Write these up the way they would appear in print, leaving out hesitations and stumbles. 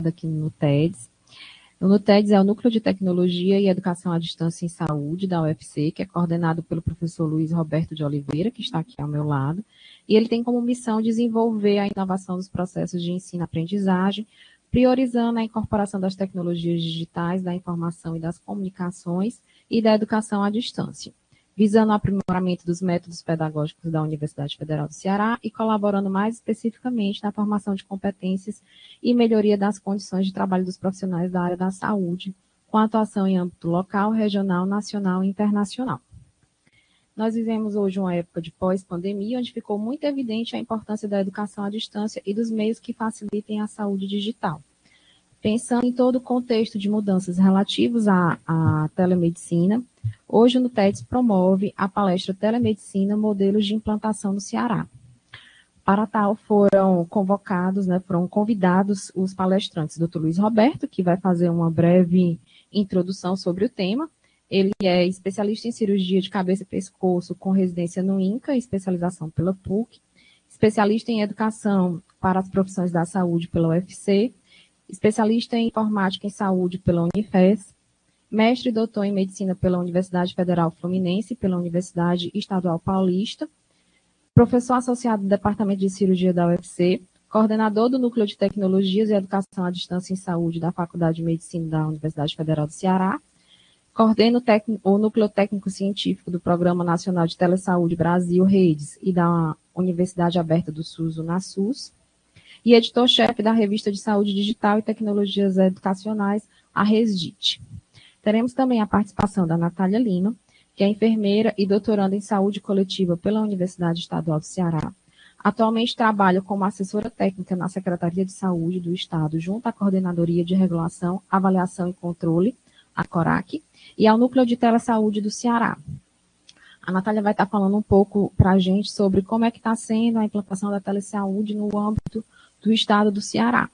aqui no NUTEDS. O NUTEDS é o Núcleo de Tecnologia e Educação à Distância em Saúde da UFC, que é coordenado pelo professor Luiz Roberto de Oliveira, que está aqui ao meu lado, e ele tem como missão desenvolver a inovação dos processos de ensino-aprendizagem, priorizando a incorporação das tecnologias digitais, da informação e das comunicações e da educação à distância, visando o aprimoramento dos métodos pedagógicos da Universidade Federal do Ceará e colaborando mais especificamente na formação de competências e melhoria das condições de trabalho dos profissionais da área da saúde, com atuação em âmbito local, regional, nacional e internacional. Nós vivemos hoje uma época de pós-pandemia, onde ficou muito evidente a importância da educação à distância e dos meios que facilitem a saúde digital. Pensando em todo o contexto de mudanças relativas à telemedicina, hoje o NUTEDS promove a palestra Telemedicina, Modelos de Implantação no Ceará. Para tal, foram convidados os palestrantes, Dr. Luiz Roberto, que vai fazer uma breve introdução sobre o tema. Ele é especialista em cirurgia de cabeça e pescoço com residência no INCA, especialização pela PUC, especialista em educação para as profissões da saúde pela UFC, especialista em informática em saúde pela Unifes, mestre e doutor em medicina pela Universidade Federal Fluminense e pela Universidade Estadual Paulista, professor associado do Departamento de Cirurgia da UFC, coordenador do Núcleo de Tecnologias e Educação à Distância em Saúde da Faculdade de Medicina da Universidade Federal do Ceará, coordena o Núcleo Técnico Científico do Programa Nacional de Telesaúde Brasil Redes e da Universidade Aberta do SUS, UNASUS, e editor-chefe da Revista de Saúde Digital e Tecnologias Educacionais, a RESDIT. Teremos também a participação da Natália Lima, que é enfermeira e doutoranda em saúde coletiva pela Universidade Estadual do Ceará. Atualmente trabalha como assessora técnica na Secretaria de Saúde do Estado, junto à Coordenadoria de Regulação, Avaliação e Controle, a CORAC, e ao Núcleo de Telesaúde do Ceará. A Natália vai estar falando um pouco para a gente sobre como é que está sendo a implantação da telesaúde no âmbito do Estado do Ceará.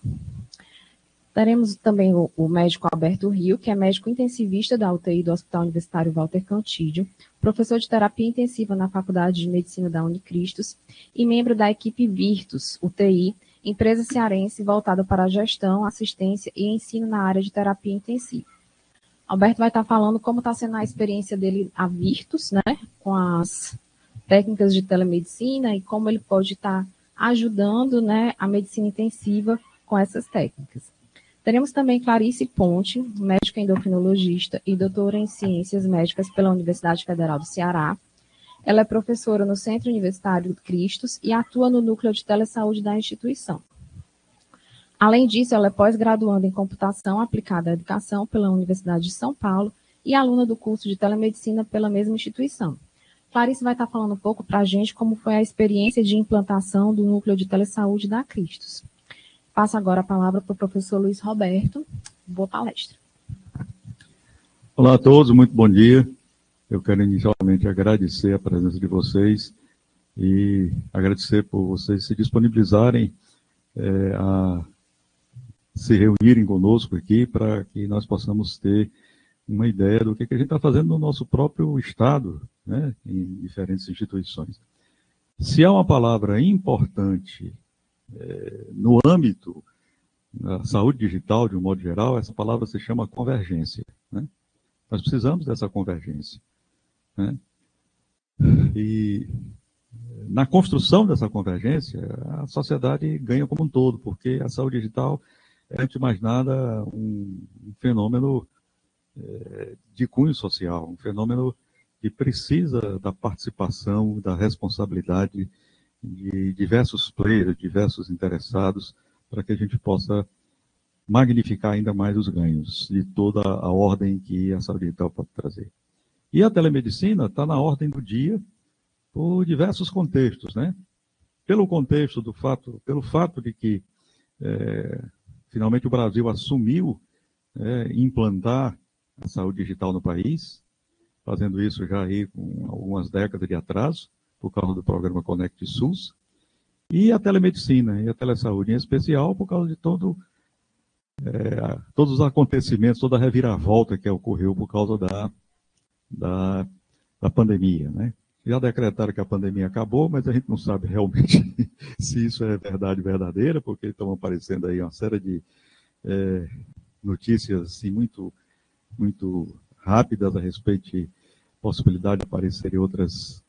Teremos também o médico Alberto Rio, que é médico intensivista da UTI do Hospital Universitário Walter Cantídio, professor de terapia intensiva na Faculdade de Medicina da Unicristos e membro da equipe Virtus, UTI, empresa cearense voltada para a gestão, assistência e ensino na área de terapia intensiva. Alberto vai estar falando como está sendo a experiência dele a Virtus, né, com as técnicas de telemedicina e como ele pode estar ajudando, né, a medicina intensiva com essas técnicas. Teremos também Clarice Ponte, médica endocrinologista e doutora em Ciências Médicas pela Universidade Federal do Ceará. Ela é professora no Centro Universitário Cristos e atua no Núcleo de Telesaúde da instituição. Além disso, ela é pós-graduanda em Computação Aplicada à Educação pela Universidade de São Paulo e aluna do curso de Telemedicina pela mesma instituição. Clarice vai estar falando um pouco para a gente como foi a experiência de implantação do Núcleo de Telesaúde da Cristos. Passo agora a palavra para o professor Luiz Roberto. Boa palestra. Olá a todos, muito bom dia. Eu quero inicialmente agradecer a presença de vocês e agradecer por vocês se disponibilizarem a se reunirem conosco aqui para que nós possamos ter uma ideia do que a gente está fazendo no nosso próprio estado, né, em diferentes instituições. Se há uma palavra importante no âmbito da saúde digital, de um modo geral, essa palavra se chama convergência, né? Nós precisamos dessa convergência, né? E na construção dessa convergência, a sociedade ganha como um todo, porque a saúde digital é, antes de mais nada, um fenômeno de cunho social, um fenômeno que precisa da participação, da responsabilidade de diversos players, diversos interessados, para que a gente possa magnificar ainda mais os ganhos de toda a ordem que a saúde digital pode trazer. E a telemedicina está na ordem do dia por diversos contextos, né? Pelo contexto pelo fato de que finalmente o Brasil assumiu implantar a saúde digital no país, fazendo isso já aí com algumas décadas de atraso, por causa do programa Conect SUS, e a telemedicina e a telesaúde em especial, por causa de todos os acontecimentos, toda a reviravolta que ocorreu por causa da pandemia, né? Já decretaram que a pandemia acabou, mas a gente não sabe realmente se isso é verdade verdadeira, porque estão aparecendo aí uma série notícias assim, muito rápidas a respeito de possibilidade de aparecerem outras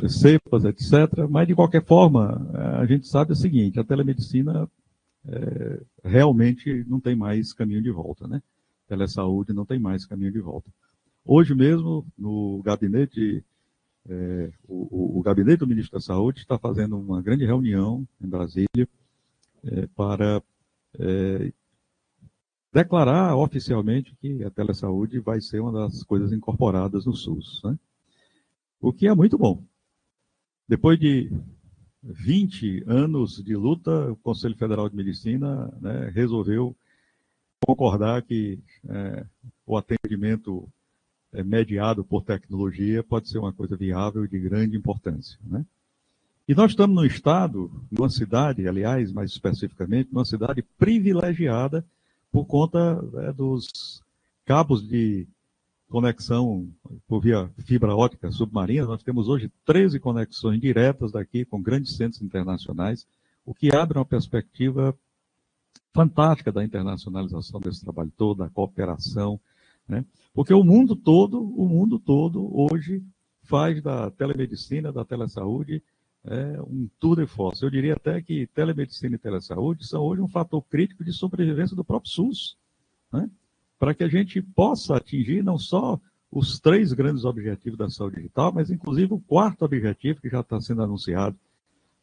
cepas, etc. Mas, de qualquer forma, a gente sabe o seguinte, a telemedicina realmente não tem mais caminho de volta, né? Telesaúde não tem mais caminho de volta. Hoje mesmo, no gabinete, o gabinete do ministro da Saúde está fazendo uma grande reunião em Brasília para declarar oficialmente que a telesaúde vai ser uma das coisas incorporadas no SUS, né? O que é muito bom. Depois de 20 anos de luta, o Conselho Federal de Medicina, né, resolveu concordar que o atendimento mediado por tecnologia pode ser uma coisa viável e de grande importância, né? E nós estamos num estado, numa cidade, aliás, mais especificamente, numa cidade privilegiada por conta dos cabos de conexão por via fibra ótica submarina. Nós temos hoje 13 conexões diretas daqui com grandes centros internacionais, o que abre uma perspectiva fantástica da internacionalização desse trabalho todo, da cooperação, né? Porque o mundo todo hoje faz da telemedicina, da telesaúde, um tour de force. Eu diria até que telemedicina e telesaúde são hoje um fator crítico de sobrevivência do próprio SUS, né? Para que a gente possa atingir não só os 3 grandes objetivos da saúde digital, mas inclusive o 4º objetivo que já está sendo anunciado.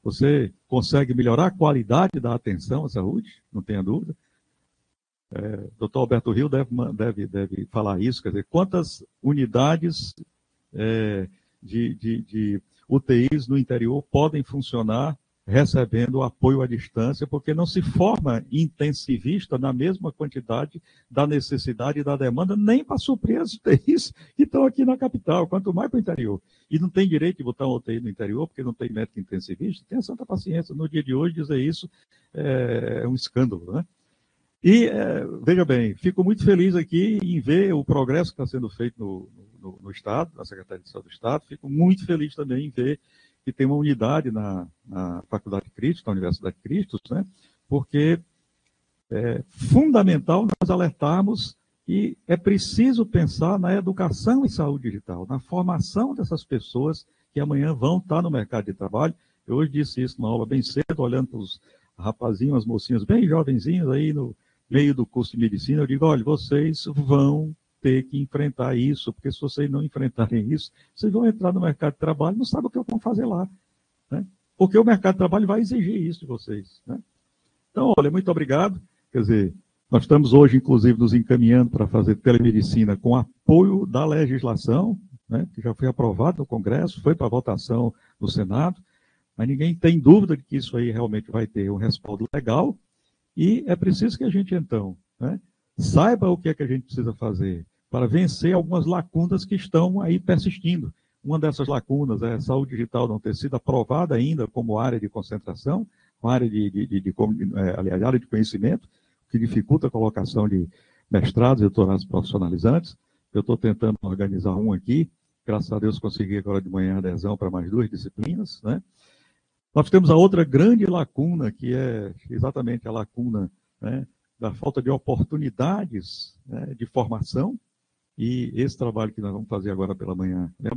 Você consegue melhorar a qualidade da atenção à saúde, não tenha dúvida. Dr. Alberto Rio deve falar isso, quer dizer, quantas unidades de UTIs no interior podem funcionar recebendo apoio à distância, porque não se forma intensivista na mesma quantidade da necessidade e da demanda, nem para suprir as UTIs que estão aqui na capital, quanto mais para o interior. E não tem direito de botar uma UTI no interior, porque não tem médico intensivista. Tenha santa paciência. No dia de hoje, dizer isso é um escândalo, né? E, veja bem, fico muito feliz aqui em ver o progresso que está sendo feito no Estado, na Secretaria de Saúde do Estado. Fico muito feliz também em ver que tem uma unidade na Faculdade de Cristo, na Universidade de Cristo, né? Porque é fundamental nós alertarmos que é preciso pensar na educação em saúde digital, na formação dessas pessoas que amanhã vão estar no mercado de trabalho. Eu hoje disse isso numa aula bem cedo, olhando para os rapazinhos, as mocinhas bem jovenzinhos aí no meio do curso de medicina. Eu digo, olha, vocês vão ter que enfrentar isso, porque se vocês não enfrentarem isso, vocês vão entrar no mercado de trabalho e não sabem o que vão fazer lá, né? Porque o mercado de trabalho vai exigir isso de vocês, né? Então, olha, muito obrigado. Quer dizer, nós estamos hoje, inclusive, nos encaminhando para fazer telemedicina com apoio da legislação, né, que já foi aprovado no Congresso, foi para votação no Senado, mas ninguém tem dúvida de que isso aí realmente vai ter um respaldo legal, e é preciso que a gente, então, né, saiba o que é que a gente precisa fazer para vencer algumas lacunas que estão aí persistindo. Uma dessas lacunas é a saúde digital não ter sido aprovada ainda como área de concentração, uma área aliás, área de conhecimento, que dificulta a colocação de mestrados e doutorados profissionalizantes. Eu estou tentando organizar um aqui, graças a Deus consegui agora de manhã adesão para mais 2 disciplinas, né? Nós temos a outra grande lacuna, que é exatamente a lacuna, né, da falta de oportunidades, né, de formação, e esse trabalho que nós vamos fazer agora pela manhã é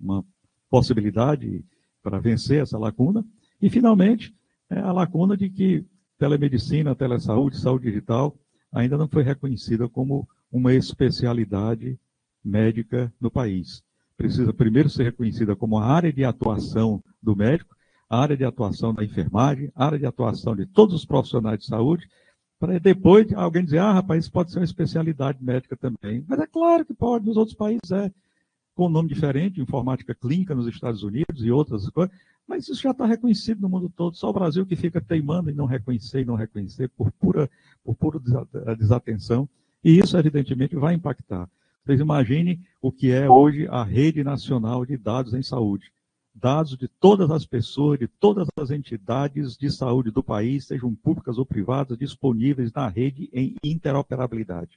uma possibilidade para vencer essa lacuna. E, finalmente, a lacuna de que telemedicina, telesaúde, saúde digital ainda não foi reconhecida como uma especialidade médica no país. Precisa primeiro ser reconhecida como a área de atuação do médico, a área de atuação da enfermagem, a área de atuação de todos os profissionais de saúde, para depois alguém dizer, rapaz, isso pode ser uma especialidade médica também. Mas é claro que pode, nos outros países com nome diferente, informática clínica nos Estados Unidos e outras coisas, mas isso já está reconhecido no mundo todo, só o Brasil que fica teimando em não reconhecer por pura desatenção, e isso evidentemente vai impactar. Vocês imaginem o que é hoje a Rede Nacional de Dados em Saúde. Dados de todas as pessoas, de todas as entidades de saúde do país, sejam públicas ou privadas, disponíveis na rede em interoperabilidade.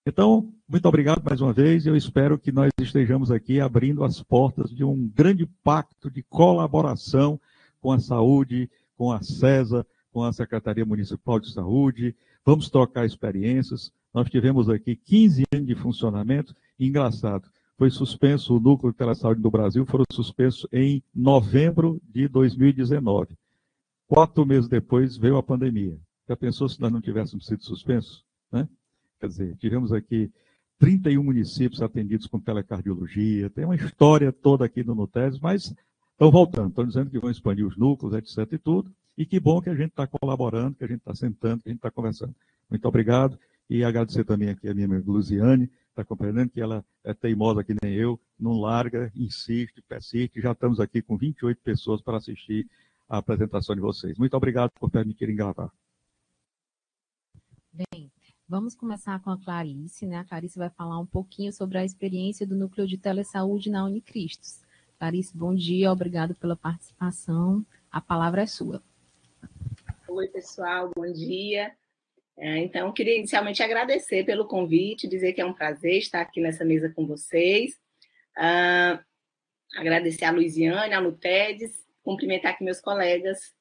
Então, muito obrigado mais uma vez. Eu espero que nós estejamos aqui abrindo as portas de um grande pacto de colaboração com a saúde, com a CESA, com a Secretaria Municipal de Saúde, vamos trocar experiências. Nós tivemos aqui 15 anos de funcionamento, e engraçado, foi suspenso o Núcleo de Telesaúde do Brasil, foram suspensos em novembro de 2019. 4 meses depois veio a pandemia. Já pensou se nós não tivéssemos sido suspensos? Né? Quer dizer, tivemos aqui 31 municípios atendidos com telecardiologia, tem uma história toda aqui no Nutedes, mas estão voltando, estão dizendo que vão expandir os núcleos, etc. e tudo, e que bom que a gente está colaborando, que a gente está sentando, que a gente está conversando. Muito obrigado, e agradecer também aqui a minha amiga Luziane, está compreendendo que ela é teimosa que nem eu, não larga, insiste, persiste, já estamos aqui com 28 pessoas para assistir a apresentação de vocês. Muito obrigado por permitirem gravar. Bem, vamos começar com a Clarice, né? A Clarice vai falar um pouquinho sobre a experiência do Núcleo de Telesaúde na Unicristos. Clarice, bom dia, obrigado pela participação. A palavra é sua. Oi, pessoal, bom dia. Então, queria inicialmente agradecer pelo convite, dizer que é um prazer estar aqui nessa mesa com vocês. Agradecer a Luziane, a Nutedes, cumprimentar aqui meus colegas.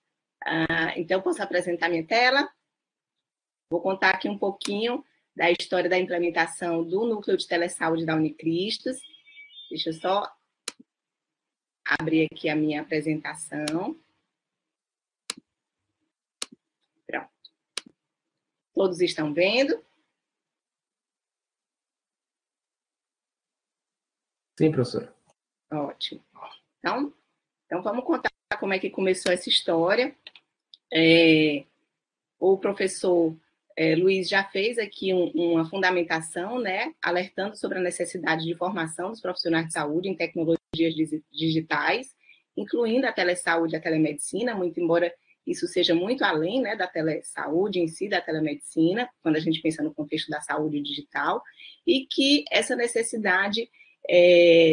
Então, posso apresentar minha tela? Vou contar aqui um pouquinho da história da implementação do Núcleo de Telesaúde da Unicristos. Deixa eu só abrir aqui a minha apresentação. Pronto. Todos estão vendo? Sim, professor. Ótimo. Então vamos contar como é que começou essa história. O professor Luiz já fez aqui uma fundamentação, né, alertando sobre a necessidade de formação dos profissionais de saúde em tecnologias digitais, incluindo a telesaúde e a telemedicina, muito embora isso seja muito além, né, da telesaúde em si, da telemedicina, quando a gente pensa no contexto da saúde digital, e que essa necessidade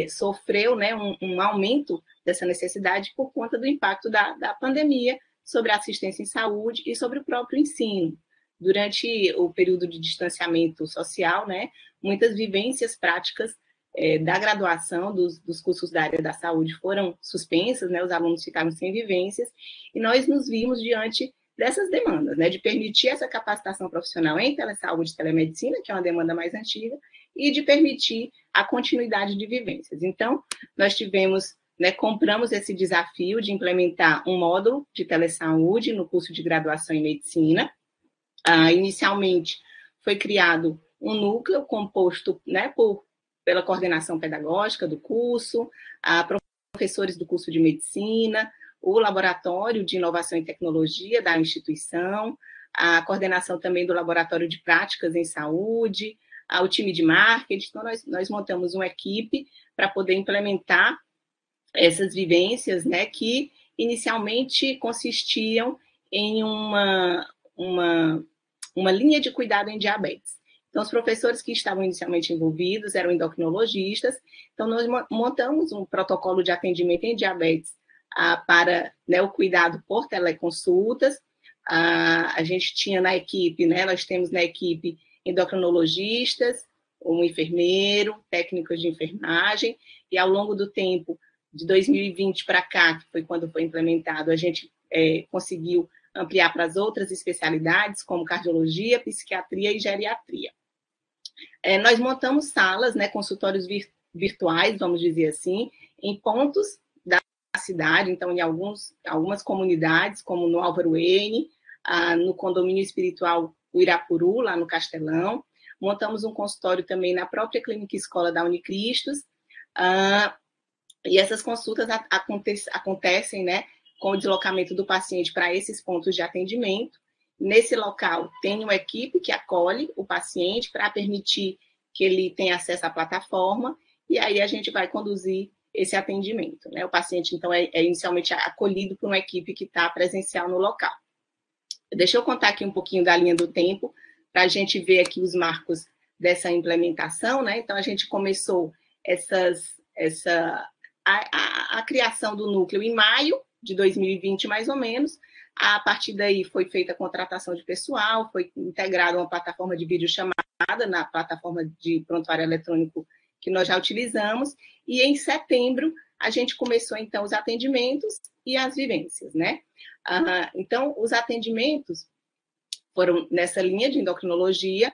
sofreu, né, um aumento dessa necessidade por conta do impacto da pandemia sobre a assistência em saúde e sobre o próprio ensino. Durante o período de distanciamento social, né, muitas vivências práticas da graduação dos cursos da área da saúde foram suspensas, né, os alunos ficaram sem vivências, e nós nos vimos diante dessas demandas, né, de permitir essa capacitação profissional em telesaúde e telemedicina, que é uma demanda mais antiga, e de permitir a continuidade de vivências. Então, nós tivemos, né, compramos esse desafio de implementar um módulo de telesaúde no curso de graduação em medicina. Inicialmente, foi criado um núcleo composto, né, pela coordenação pedagógica do curso, professores do curso de medicina, o laboratório de inovação e tecnologia da instituição, a coordenação também do laboratório de práticas em saúde, o time de marketing. Então, nós montamos uma equipe para poder implementar essas vivências, né, que inicialmente consistiam em uma linha de cuidado em diabetes. Então, os professores que estavam inicialmente envolvidos eram endocrinologistas. Então, nós montamos um protocolo de atendimento em diabetes para, né, o cuidado por teleconsultas. A gente tinha na equipe, né, nós temos na equipe endocrinologistas, um enfermeiro, técnicos de enfermagem, e ao longo do tempo, de 2020 para cá, que foi quando foi implementado, a gente conseguiu ampliar para as outras especialidades, como cardiologia, psiquiatria e geriatria. Nós montamos salas, né, consultórios virtuais, vamos dizer assim, em pontos da cidade, então em algumas comunidades, como no Álvaro N, no condomínio espiritual Uirapuru, lá no Castelão. Montamos um consultório também na própria clínica escola da Unicristos, e essas consultas acontecem, né, com o deslocamento do paciente para esses pontos de atendimento. Nesse local, tem uma equipe que acolhe o paciente para permitir que ele tenha acesso à plataforma, e aí a gente vai conduzir esse atendimento, né? O paciente, então, é inicialmente acolhido por uma equipe que está presencial no local. Deixa eu contar aqui um pouquinho da linha do tempo, para a gente ver aqui os marcos dessa implementação, né? Então, a gente começou a criação do núcleo em maio de 2020, mais ou menos. A partir daí foi feita a contratação de pessoal, foi integrada uma plataforma de videochamada na plataforma de prontuário eletrônico que nós já utilizamos, e em setembro a gente começou, então, os atendimentos e as vivências, né? Então, os atendimentos, foram nessa linha de endocrinologia.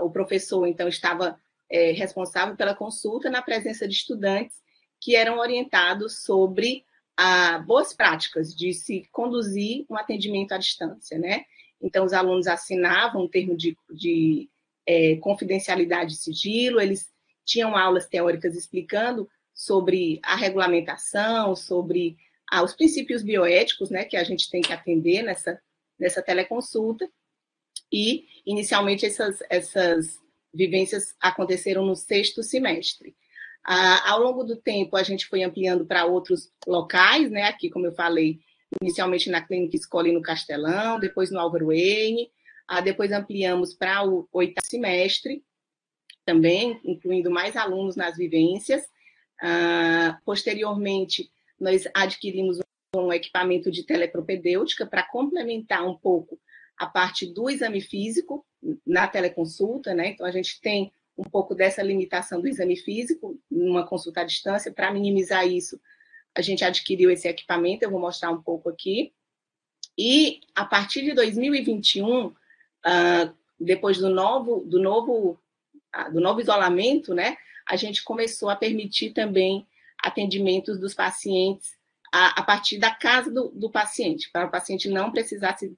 O professor, então, estava responsável pela consulta na presença de estudantes que eram orientados sobre boas práticas de se conduzir um atendimento à distância, né? Então, os alunos assinavam um termo de confidencialidade e sigilo, eles tinham aulas teóricas explicando sobre a regulamentação, sobre os princípios bioéticos, né, que a gente tem que atender nessa teleconsulta. E, inicialmente, essas vivências aconteceram no 6º semestre. Ao longo do tempo, a gente foi ampliando para outros locais, né? Aqui, como eu falei, inicialmente na Clínica Escola e no Castelão, depois no Álvaro Wayne, depois ampliamos para o 8º semestre, também, incluindo mais alunos nas vivências. Posteriormente, nós adquirimos um equipamento de telepropedêutica para complementar um pouco a parte do exame físico na teleconsulta, né? Então, a gente tem um pouco dessa limitação do exame físico numa consulta à distância. Para minimizar isso, a gente adquiriu esse equipamento, eu vou mostrar um pouco aqui. E, a partir de 2021, depois do novo isolamento, né, a gente começou a permitir também atendimentos dos pacientes a partir da casa do paciente, para o paciente não precisar se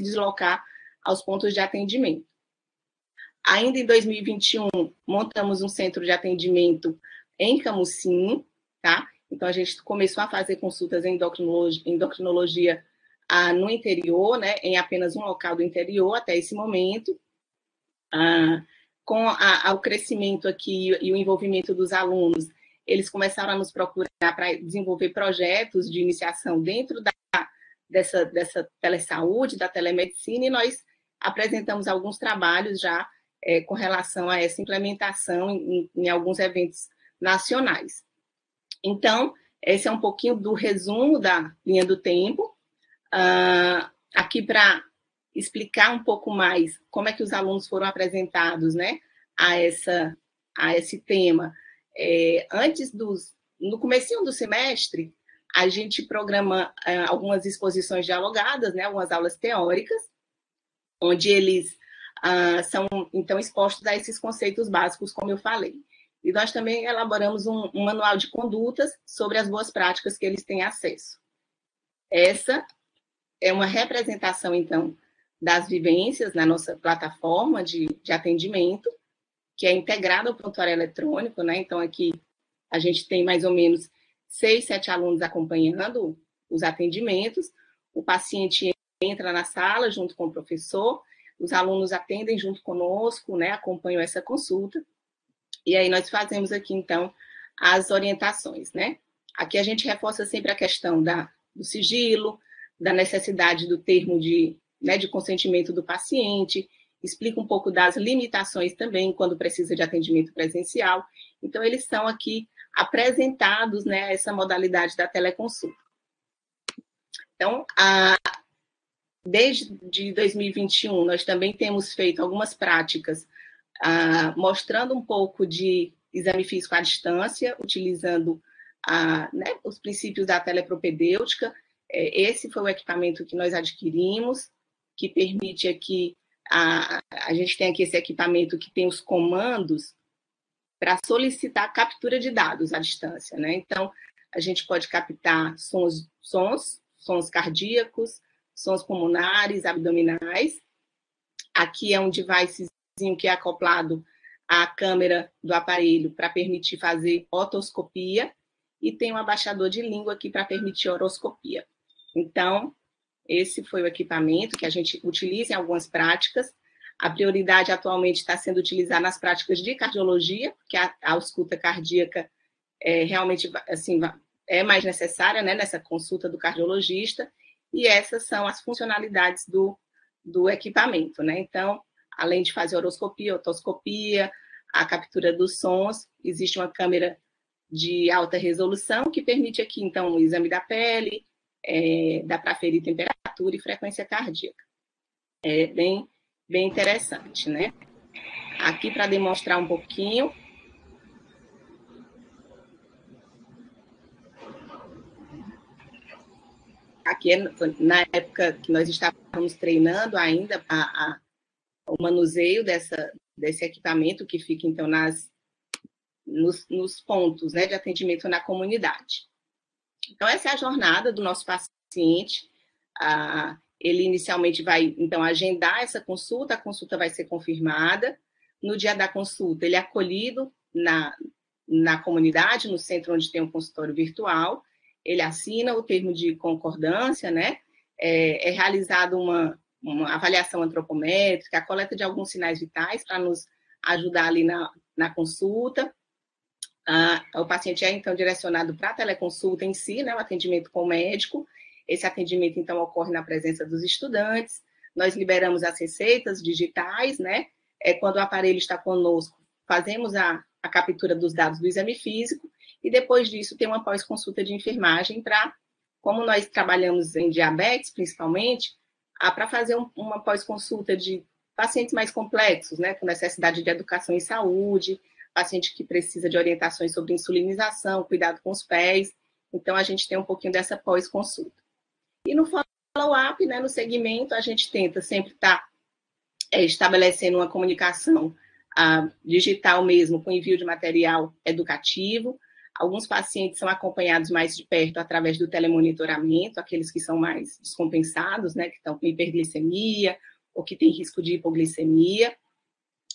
deslocar aos pontos de atendimento. Ainda em 2021, montamos um centro de atendimento em Camusim, tá? Então, a gente começou a fazer consultas em endocrinologia no interior, né? Em apenas um local do interior até esse momento. Com o crescimento aqui e o envolvimento dos alunos, eles começaram a nos procurar para desenvolver projetos de iniciação dentro dessa telesaúde, da telemedicina, e nós apresentamos alguns trabalhos já com relação a essa implementação em alguns eventos nacionais. Então, esse é um pouquinho do resumo da linha do tempo. Aqui para explicar um pouco mais como é que os alunos foram apresentados, né, a esse tema. No comecinho do semestre, a gente programa algumas exposições dialogadas, né, algumas aulas teóricas, onde eles são, então, expostos a esses conceitos básicos, como eu falei. E nós também elaboramos um manual de condutas sobre as boas práticas que eles têm acesso. Essa é uma representação, então, das vivências na nossa plataforma de atendimento, que é integrada ao prontuário eletrônico, né? Então, aqui a gente tem mais ou menos 6, 7 alunos acompanhando os atendimentos, o paciente entra na sala junto com o professor, os alunos atendem junto conosco, né? Acompanham essa consulta, e aí nós fazemos aqui, então, as orientações, né? Aqui a gente reforça sempre a questão do sigilo, da necessidade do termo de consentimento do paciente, explica um pouco das limitações também quando precisa de atendimento presencial. Então, eles são aqui apresentados, né, essa modalidade da teleconsulta. Então, desde 2021, nós também temos feito algumas práticas mostrando um pouco de exame físico à distância, utilizando os princípios da telepropedêutica. Esse foi o equipamento que nós adquirimos, que permite aqui, a gente tem aqui esse equipamento que tem os comandos para solicitar captura de dados à distância, né? Então, a gente pode captar sons cardíacos, sons pulmonares, abdominais. Aqui é um devicezinho que é acoplado à câmera do aparelho para permitir fazer otoscopia, e tem um abaixador de língua aqui para permitir oroscopia. Então, esse foi o equipamento que a gente utiliza em algumas práticas. A prioridade atualmente está sendo utilizada nas práticas de cardiologia, porque a ausculta cardíaca realmente assim, é mais necessária, né, nessa consulta do cardiologista, e essas são as funcionalidades do equipamento, né? Então, além de fazer oroscopia, otoscopia, a captura dos sons, existe uma câmera de alta resolução que permite aqui, então, o exame da pele, dá para aferir temperatura e frequência cardíaca. É bem interessante, né? Aqui, para demonstrar um pouquinho. aqui na época que nós estávamos treinando ainda o manuseio desse equipamento que fica, então, nos pontos, né, de atendimento na comunidade. Então, essa é a jornada do nosso paciente. Ele inicialmente vai, então, agendar essa consulta, a consulta vai ser confirmada. No dia da consulta, ele é acolhido na comunidade, no centro onde tem um consultório virtual, ele assina o termo de concordância, né? É realizada uma avaliação antropométrica, a coleta de alguns sinais vitais para nos ajudar ali na consulta. O paciente é, então, direcionado para a teleconsulta em si, né? O atendimento com o médico. Esse atendimento, então, ocorre na presença dos estudantes. Nós liberamos as receitas digitais, né? Quando o aparelho está conosco, fazemos a captura dos dados do exame físico e depois disso tem uma pós-consulta de enfermagem como nós trabalhamos em diabetes, principalmente, para fazer uma pós-consulta de pacientes mais complexos, né, com necessidade de educação em saúde, paciente que precisa de orientações sobre insulinização, cuidado com os pés. Então, a gente tem um pouquinho dessa pós-consulta. E no follow-up, né, no segmento, a gente tenta sempre estar estabelecendo uma comunicação digital mesmo, com envio de material educativo. Alguns pacientes são acompanhados mais de perto através do telemonitoramento, aqueles que são mais descompensados, né, que estão com hiperglicemia ou que têm risco de hipoglicemia.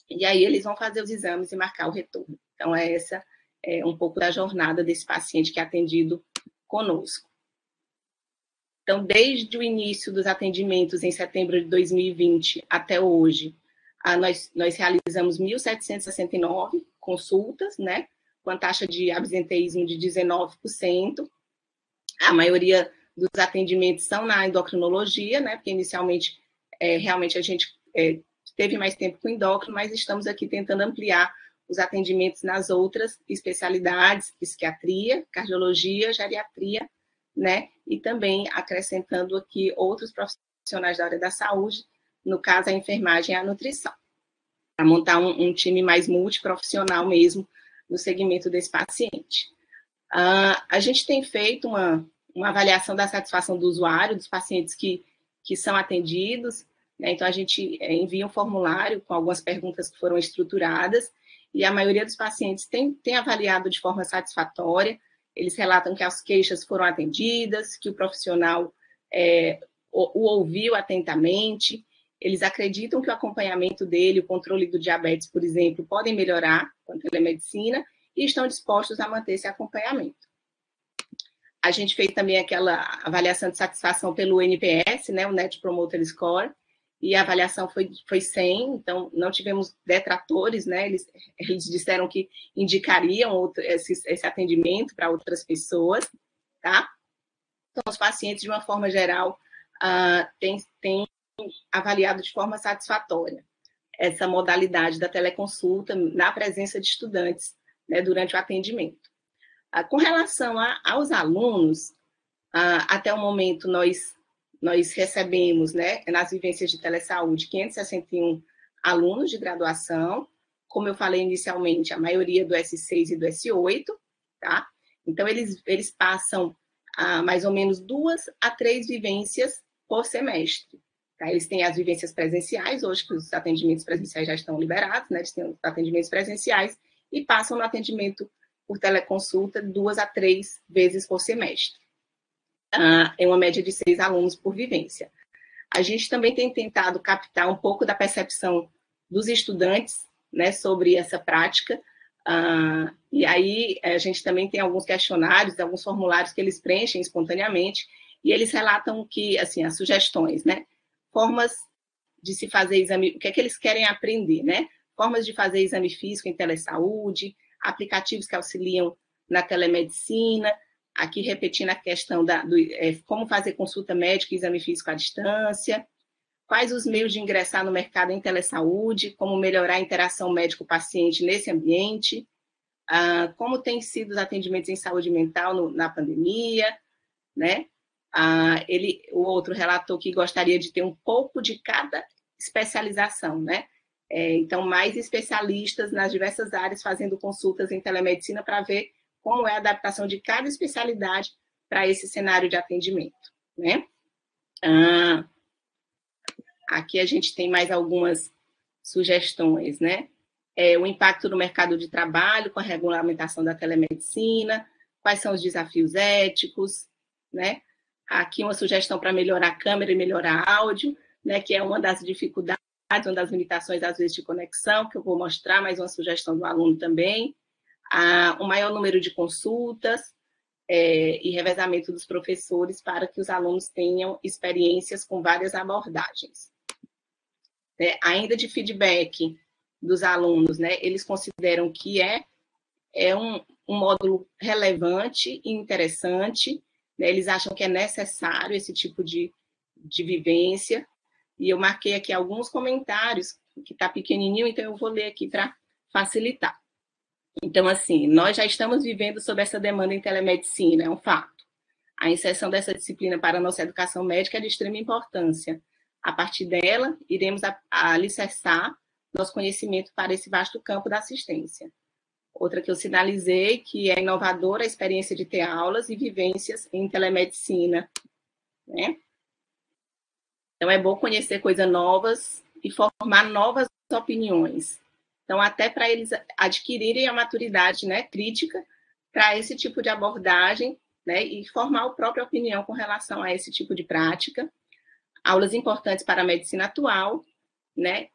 E aí eles vão fazer os exames e marcar o retorno. Então, essa é um pouco da jornada desse paciente que é atendido conosco. Então, desde o início dos atendimentos em setembro de 2020 até hoje, nós realizamos 1.769 consultas, né, com a taxa de absenteísmo de 19%. A maioria dos atendimentos são na endocrinologia, né, porque inicialmente, realmente a gente teve mais tempo com endócrino, mas estamos aqui tentando ampliar os atendimentos nas outras especialidades, psiquiatria, cardiologia, geriatria, né, e também acrescentando aqui outros profissionais da área da saúde, no caso a enfermagem e a nutrição, para montar um time mais multiprofissional mesmo no segmento desse paciente. A gente tem feito uma avaliação da satisfação do usuário, dos pacientes que são atendidos, né? Então a gente envia um formulário com algumas perguntas que foram estruturadas e a maioria dos pacientes tem avaliado de forma satisfatória. Eles relatam que as queixas foram atendidas, que o profissional o ouviu atentamente. Eles acreditam que o acompanhamento dele, o controle do diabetes, por exemplo, podem melhorar com a telemedicina e estão dispostos a manter esse acompanhamento. A gente fez também aquela avaliação de satisfação pelo NPS, né, o Net Promoter Score, e a avaliação foi 100, então não tivemos detratores, né, eles disseram que indicariam esse atendimento para outras pessoas, tá? Então, os pacientes, de uma forma geral, têm avaliado de forma satisfatória essa modalidade da teleconsulta na presença de estudantes, né, durante o atendimento. Com relação aos alunos, até o momento nós recebemos, né, nas vivências de telesaúde 561 alunos de graduação, como eu falei inicialmente, a maioria do S6 e do S8, tá? Então, eles passam mais ou menos 2 a 3 vivências por semestre. Tá? Eles têm as vivências presenciais, hoje que os atendimentos presenciais já estão liberados, né? Eles têm os atendimentos presenciais e passam no atendimento por teleconsulta 2 a 3 vezes por semestre. Em uma média de 6 alunos por vivência. A gente também tem tentado captar um pouco da percepção dos estudantes, né, sobre essa prática, e aí a gente também tem alguns questionários, alguns formulários que eles preenchem espontaneamente, e eles relatam que, assim, as sugestões, né, formas de se fazer exame, o que é que eles querem aprender, né, formas de fazer exame físico em telesaúde, aplicativos que auxiliam na telemedicina, aqui repetindo a questão como fazer consulta médica e exame físico à distância, quais os meios de ingressar no mercado em telesaúde, como melhorar a interação médico-paciente nesse ambiente, como têm sido os atendimentos em saúde mental na pandemia, né? O outro relatou que gostaria de ter um pouco de cada especialização, né? Então, mais especialistas nas diversas áreas fazendo consultas em telemedicina para ver como é a adaptação de cada especialidade para esse cenário de atendimento, né? Aqui a gente tem mais algumas sugestões, né? O impacto no mercado de trabalho com a regulamentação da telemedicina, quais são os desafios éticos, né? Aqui uma sugestão para melhorar a câmera e melhorar áudio, né? Que é uma das dificuldades, uma das limitações, às vezes, de conexão, que eu vou mostrar, mais uma sugestão do aluno também. O maior número de consultas e revezamento dos professores para que os alunos tenham experiências com várias abordagens. Ainda de feedback dos alunos, né? Eles consideram que é um módulo relevante e interessante, né? Eles acham que é necessário esse tipo de vivência, e eu marquei aqui alguns comentários, que está pequenininho, então eu vou ler aqui para facilitar. Então, assim, nós já estamos vivendo sob essa demanda em telemedicina, é um fato. A inserção dessa disciplina para a nossa educação médica é de extrema importância. A partir dela, iremos alicerçar nosso conhecimento para esse vasto campo da assistência. Outra que eu sinalizei, que é inovadora a experiência de ter aulas e vivências em telemedicina, né? Então, é bom conhecer coisas novas e formar novas opiniões. Então, até para eles adquirirem a maturidade, né, crítica para esse tipo de abordagem, né, e formar a própria opinião com relação a esse tipo de prática. Aulas importantes para a medicina atual, né?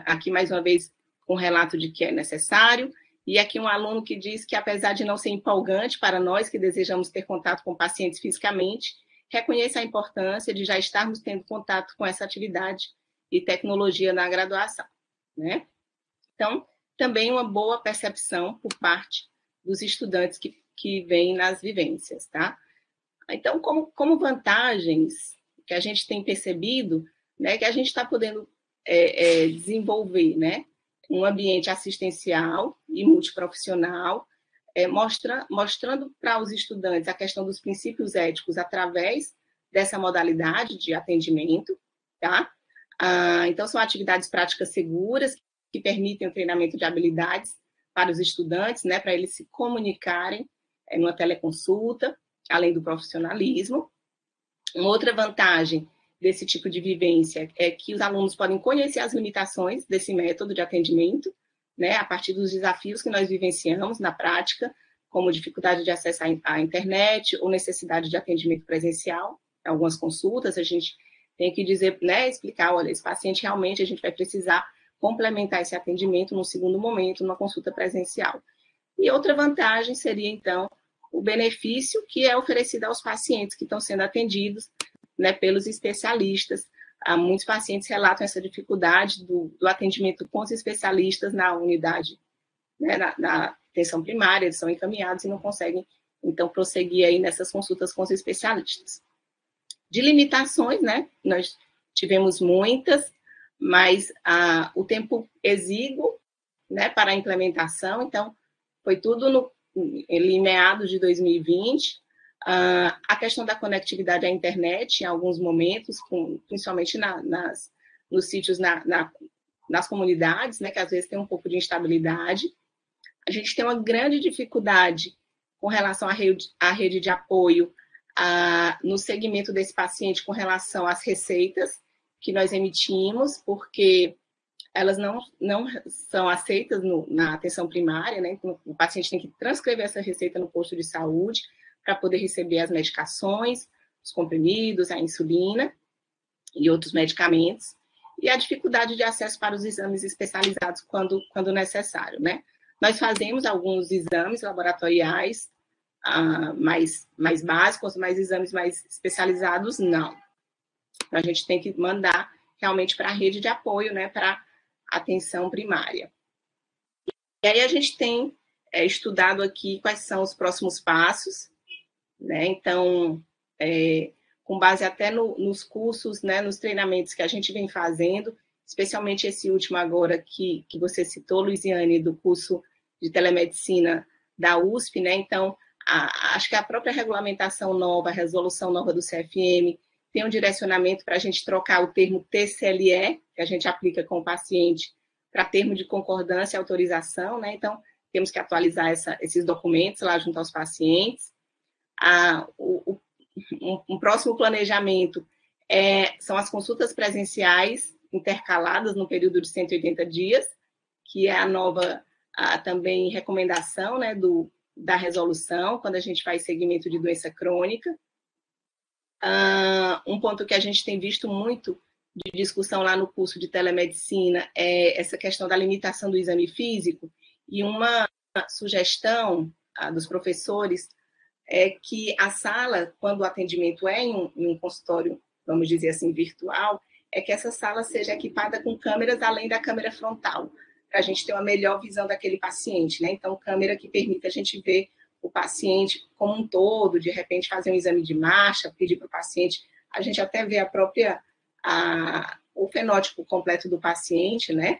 Aqui, mais uma vez, um relato de que é necessário. E aqui um aluno que diz que, apesar de não ser empolgante para nós que desejamos ter contato com pacientes fisicamente, reconhece a importância de já estarmos tendo contato com essa atividade e tecnologia na graduação, né? Então, também uma boa percepção por parte dos estudantes que vêm nas vivências, tá? Então, como vantagens que a gente tem percebido, né, que a gente está podendo desenvolver, né, um ambiente assistencial e multiprofissional, mostrando para os estudantes a questão dos princípios éticos através dessa modalidade de atendimento, tá? Então, são atividades práticas seguras que permitem o treinamento de habilidades para os estudantes, né, para eles se comunicarem numa teleconsulta, além do profissionalismo. Uma outra vantagem desse tipo de vivência é que os alunos podem conhecer as limitações desse método de atendimento, né, a partir dos desafios que nós vivenciamos na prática, como dificuldade de acesso à internet ou necessidade de atendimento presencial. Em algumas consultas, a gente tem que dizer, né, explicar, olha, esse paciente realmente a gente vai precisar complementar esse atendimento num segundo momento, numa consulta presencial. E outra vantagem seria, então, o benefício que é oferecido aos pacientes que estão sendo atendidos, né, pelos especialistas. Muitos pacientes relatam essa dificuldade do atendimento com os especialistas na unidade, né, na atenção primária, eles são encaminhados e não conseguem, então, prosseguir aí nessas consultas com os especialistas. De limitações, né, nós tivemos muitas, mas o tempo exíguo, né, para a implementação, então, foi tudo em meados de 2020, a questão da conectividade à internet, em alguns momentos, principalmente nos sítios, nas comunidades, né, que às vezes tem um pouco de instabilidade. A gente tem uma grande dificuldade com relação à rede de apoio no segmento desse paciente com relação às receitas que nós emitimos, porque elas não são aceitas na atenção primária, né? Então, o paciente tem que transcrever essa receita no posto de saúde para poder receber as medicações, os comprimidos, a insulina e outros medicamentos, e a dificuldade de acesso para os exames especializados quando necessário, né? Nós fazemos alguns exames laboratoriais mais básicos, mas exames mais especializados, não. A gente tem que mandar realmente para a rede de apoio, né, para atenção primária. E aí a gente tem estudado aqui quais são os próximos passos, né? Então, com base até nos cursos, né, nos treinamentos que a gente vem fazendo, especialmente esse último agora que você citou, Luiziane, do curso de telemedicina da USP, né? Então, acho que a própria regulamentação nova, a resolução nova do CFM, tem um direcionamento para a gente trocar o termo TCLE, que a gente aplica com o paciente, para termo de concordância e autorização, né? Então, temos que atualizar esses documentos lá junto aos pacientes. um próximo planejamento são as consultas presenciais intercaladas no período de 180 dias, que é a nova também recomendação, né, da resolução, quando a gente faz segmento de doença crônica. Um ponto que a gente tem visto muito de discussão lá no curso de telemedicina é essa questão da limitação do exame físico, e uma sugestão dos professores é que a sala, quando o atendimento é em um consultório, vamos dizer assim, virtual, é que essa sala seja equipada com câmeras além da câmera frontal, para a gente ter uma melhor visão daquele paciente, né? Então, câmera que permita a gente ver o paciente como um todo, de repente fazer um exame de marcha, pedir para o paciente, a gente até vê o fenótipo completo do paciente, né?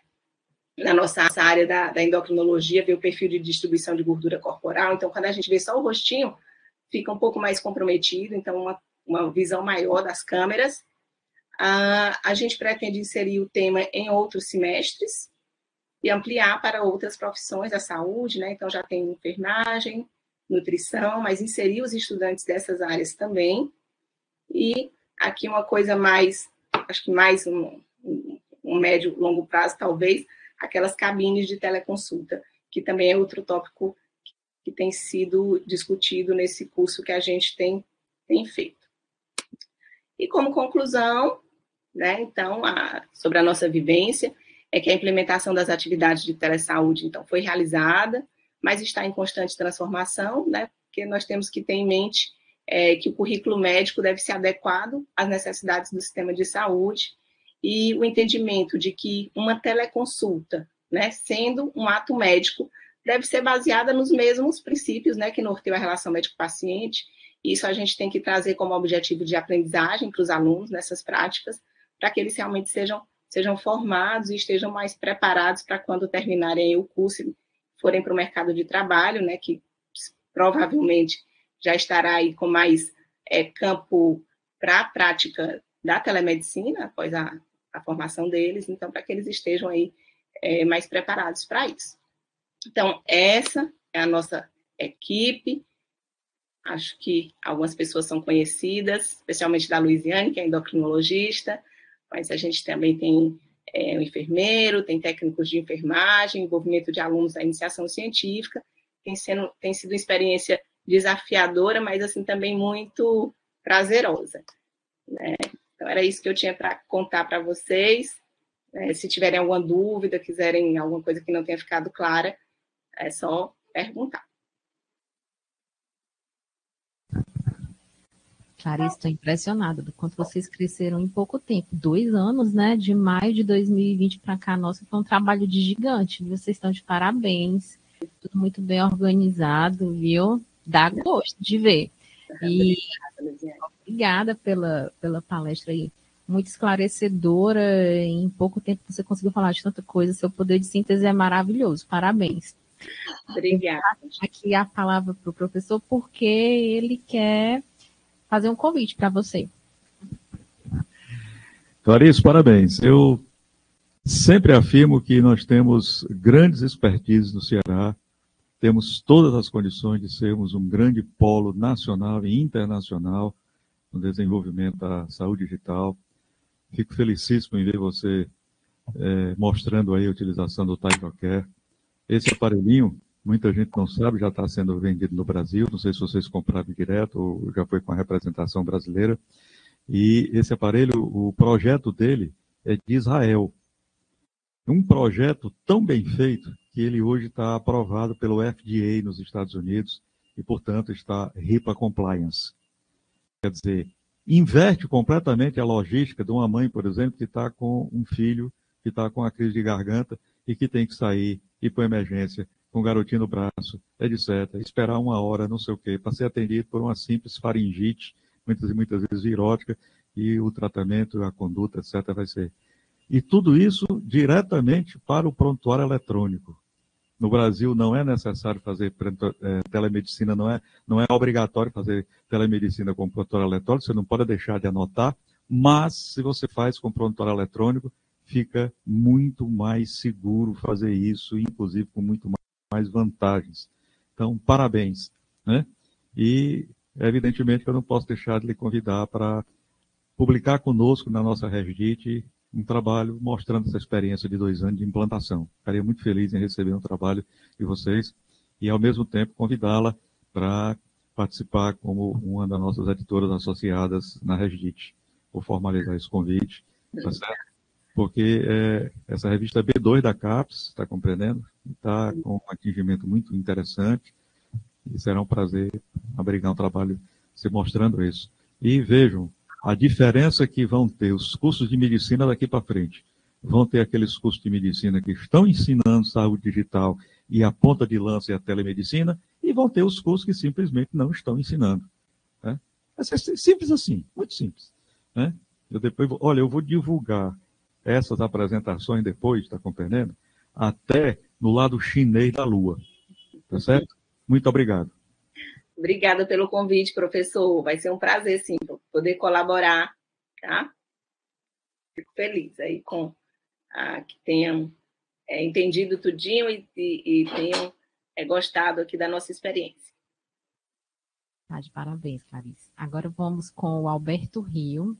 Na nossa área da endocrinologia, ver o perfil de distribuição de gordura corporal. Então, quando a gente vê só o rostinho, fica um pouco mais comprometido, então uma visão maior das câmeras. A gente pretende inserir o tema em outros semestres e ampliar para outras profissões da saúde, né? Então, já tem enfermagem, nutrição, mas inserir os estudantes dessas áreas também. E aqui uma coisa mais, acho que mais um médio, longo prazo, talvez, aquelas cabines de teleconsulta, que também é outro tópico que tem sido discutido nesse curso que a gente tem feito. E como conclusão, né, então, sobre a nossa vivência, é que a implementação das atividades de telesaúde, então, foi realizada, mas está em constante transformação, né, porque nós temos que ter em mente que o currículo médico deve ser adequado às necessidades do sistema de saúde, e o entendimento de que uma teleconsulta, né, sendo um ato médico, deve ser baseada nos mesmos princípios, né, que norteiam a relação médico-paciente. Isso a gente tem que trazer como objetivo de aprendizagem para os alunos nessas práticas, para que eles realmente sejam formados e estejam mais preparados para quando terminarem o curso e forem para o mercado de trabalho, né, que provavelmente já estará aí com mais campo para a prática da telemedicina, após a formação deles, então, para que eles estejam aí mais preparados para isso. Então, essa é a nossa equipe. Acho que algumas pessoas são conhecidas, especialmente da Luiziane, que é endocrinologista, mas a gente também tem um enfermeiro, tem técnicos de enfermagem, envolvimento de alunos da iniciação científica. Tem sido uma experiência desafiadora, mas assim também muito prazerosa, né? Então, era isso que eu tinha para contar para vocês. Se tiverem alguma dúvida, quiserem alguma coisa que não tenha ficado clara, é só perguntar. Clarice, estou impressionada do quanto vocês cresceram em pouco tempo. 2 anos, né? De maio de 2020 para cá, nossa, foi um trabalho de gigante. Vocês estão de parabéns. Tudo muito bem organizado, viu? Dá gosto de ver. E obrigada pela palestra aí. Muito esclarecedora. Em pouco tempo você conseguiu falar de tanta coisa. Seu poder de síntese é maravilhoso. Parabéns. Obrigada. Aqui a palavra para o professor, porque ele quer fazer um convite para você. Clarice, parabéns. Eu sempre afirmo que nós temos grandes expertises no Ceará, temos todas as condições de sermos um grande polo nacional e internacional no desenvolvimento da saúde digital. Fico felicíssimo em ver você mostrando aí a utilização do TytoCare. Esse aparelhinho, muita gente não sabe, já está sendo vendido no Brasil, não sei se vocês compraram direto ou já foi com a representação brasileira. E esse aparelho, o projeto dele é de Israel. Um projeto tão bem feito que ele hoje está aprovado pelo FDA nos Estados Unidos e, portanto, está HIPAA compliance. Quer dizer, inverte completamente a logística de uma mãe, por exemplo, que está com um filho que está com a crise de garganta e que tem que sair, ir para emergência, com o garotinho no braço, etc. Esperar 1 hora, não sei o quê, para ser atendido por uma simples faringite, muitas vezes virótica, e o tratamento, a conduta, etc. vai ser. E tudo isso diretamente para o prontuário eletrônico. No Brasil não é necessário fazer telemedicina, não é obrigatório fazer telemedicina com prontuário eletrônico, você não pode deixar de anotar, mas se você faz com prontuário eletrônico, fica muito mais seguro fazer isso, inclusive com muito mais vantagens. Então, parabéns, né? E evidentemente que eu não posso deixar de lhe convidar para publicar conosco na nossa Regedit um trabalho mostrando essa experiência de 2 anos de implantação. Ficaria muito feliz em receber um trabalho de vocês e, ao mesmo tempo, convidá-la para participar como uma das nossas editoras associadas na Regedit. Vou formalizar esse convite, tá certo? Porque essa revista B2 da CAPES, está compreendendo? Está com um atingimento muito interessante e será um prazer abrigar um trabalho se mostrando isso. E vejam, a diferença que vão ter os cursos de medicina daqui para frente. Vão ter aqueles cursos de medicina que estão ensinando saúde digital e a ponta de lança é a telemedicina, e vão ter os cursos que simplesmente não estão ensinando. Né? É simples assim, muito simples. Né? Eu vou divulgar essas apresentações depois, está compreendendo? Até no lado chinês da Lua. Tá certo? Muito obrigado. Obrigada pelo convite, professor. Vai ser um prazer, sim, poder colaborar, tá? Fico feliz aí com que tenham entendido tudinho e tenham gostado aqui da nossa experiência. Tá, de parabéns, Clarice. Agora vamos com o Alberto Rio,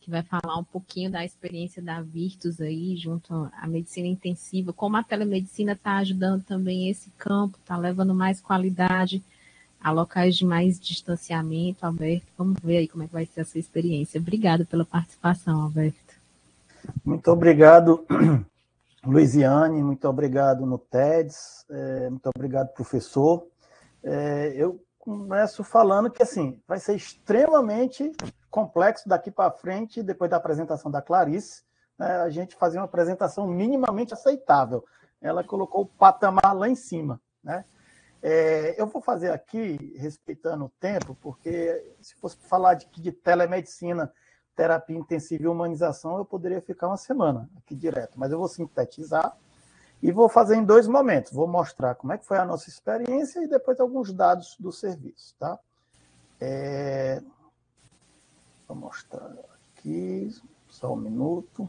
que vai falar um pouquinho da experiência da Virtus aí, junto à medicina intensiva, como a telemedicina está ajudando também esse campo, está levando mais qualidade a locais de mais distanciamento. Alberto, vamos ver aí como é que vai ser a sua experiência. Obrigada pela participação, Alberto. Muito obrigado, Luiziane, muito obrigado no TEDS, muito obrigado, professor. Eu começo falando que, assim, vai ser extremamente complexo daqui para frente, depois da apresentação da Clarice, né, a gente fazer uma apresentação minimamente aceitável. Ela colocou o patamar lá em cima, né? Eu vou fazer aqui, respeitando o tempo, porque se fosse falar de telemedicina, terapia intensiva e humanização, eu poderia ficar uma semana aqui direto, mas eu vou sintetizar e vou fazer em 2 momentos. Vou mostrar como é que foi a nossa experiência e depois alguns dados do serviço, tá? Vou mostrar aqui, só um minuto.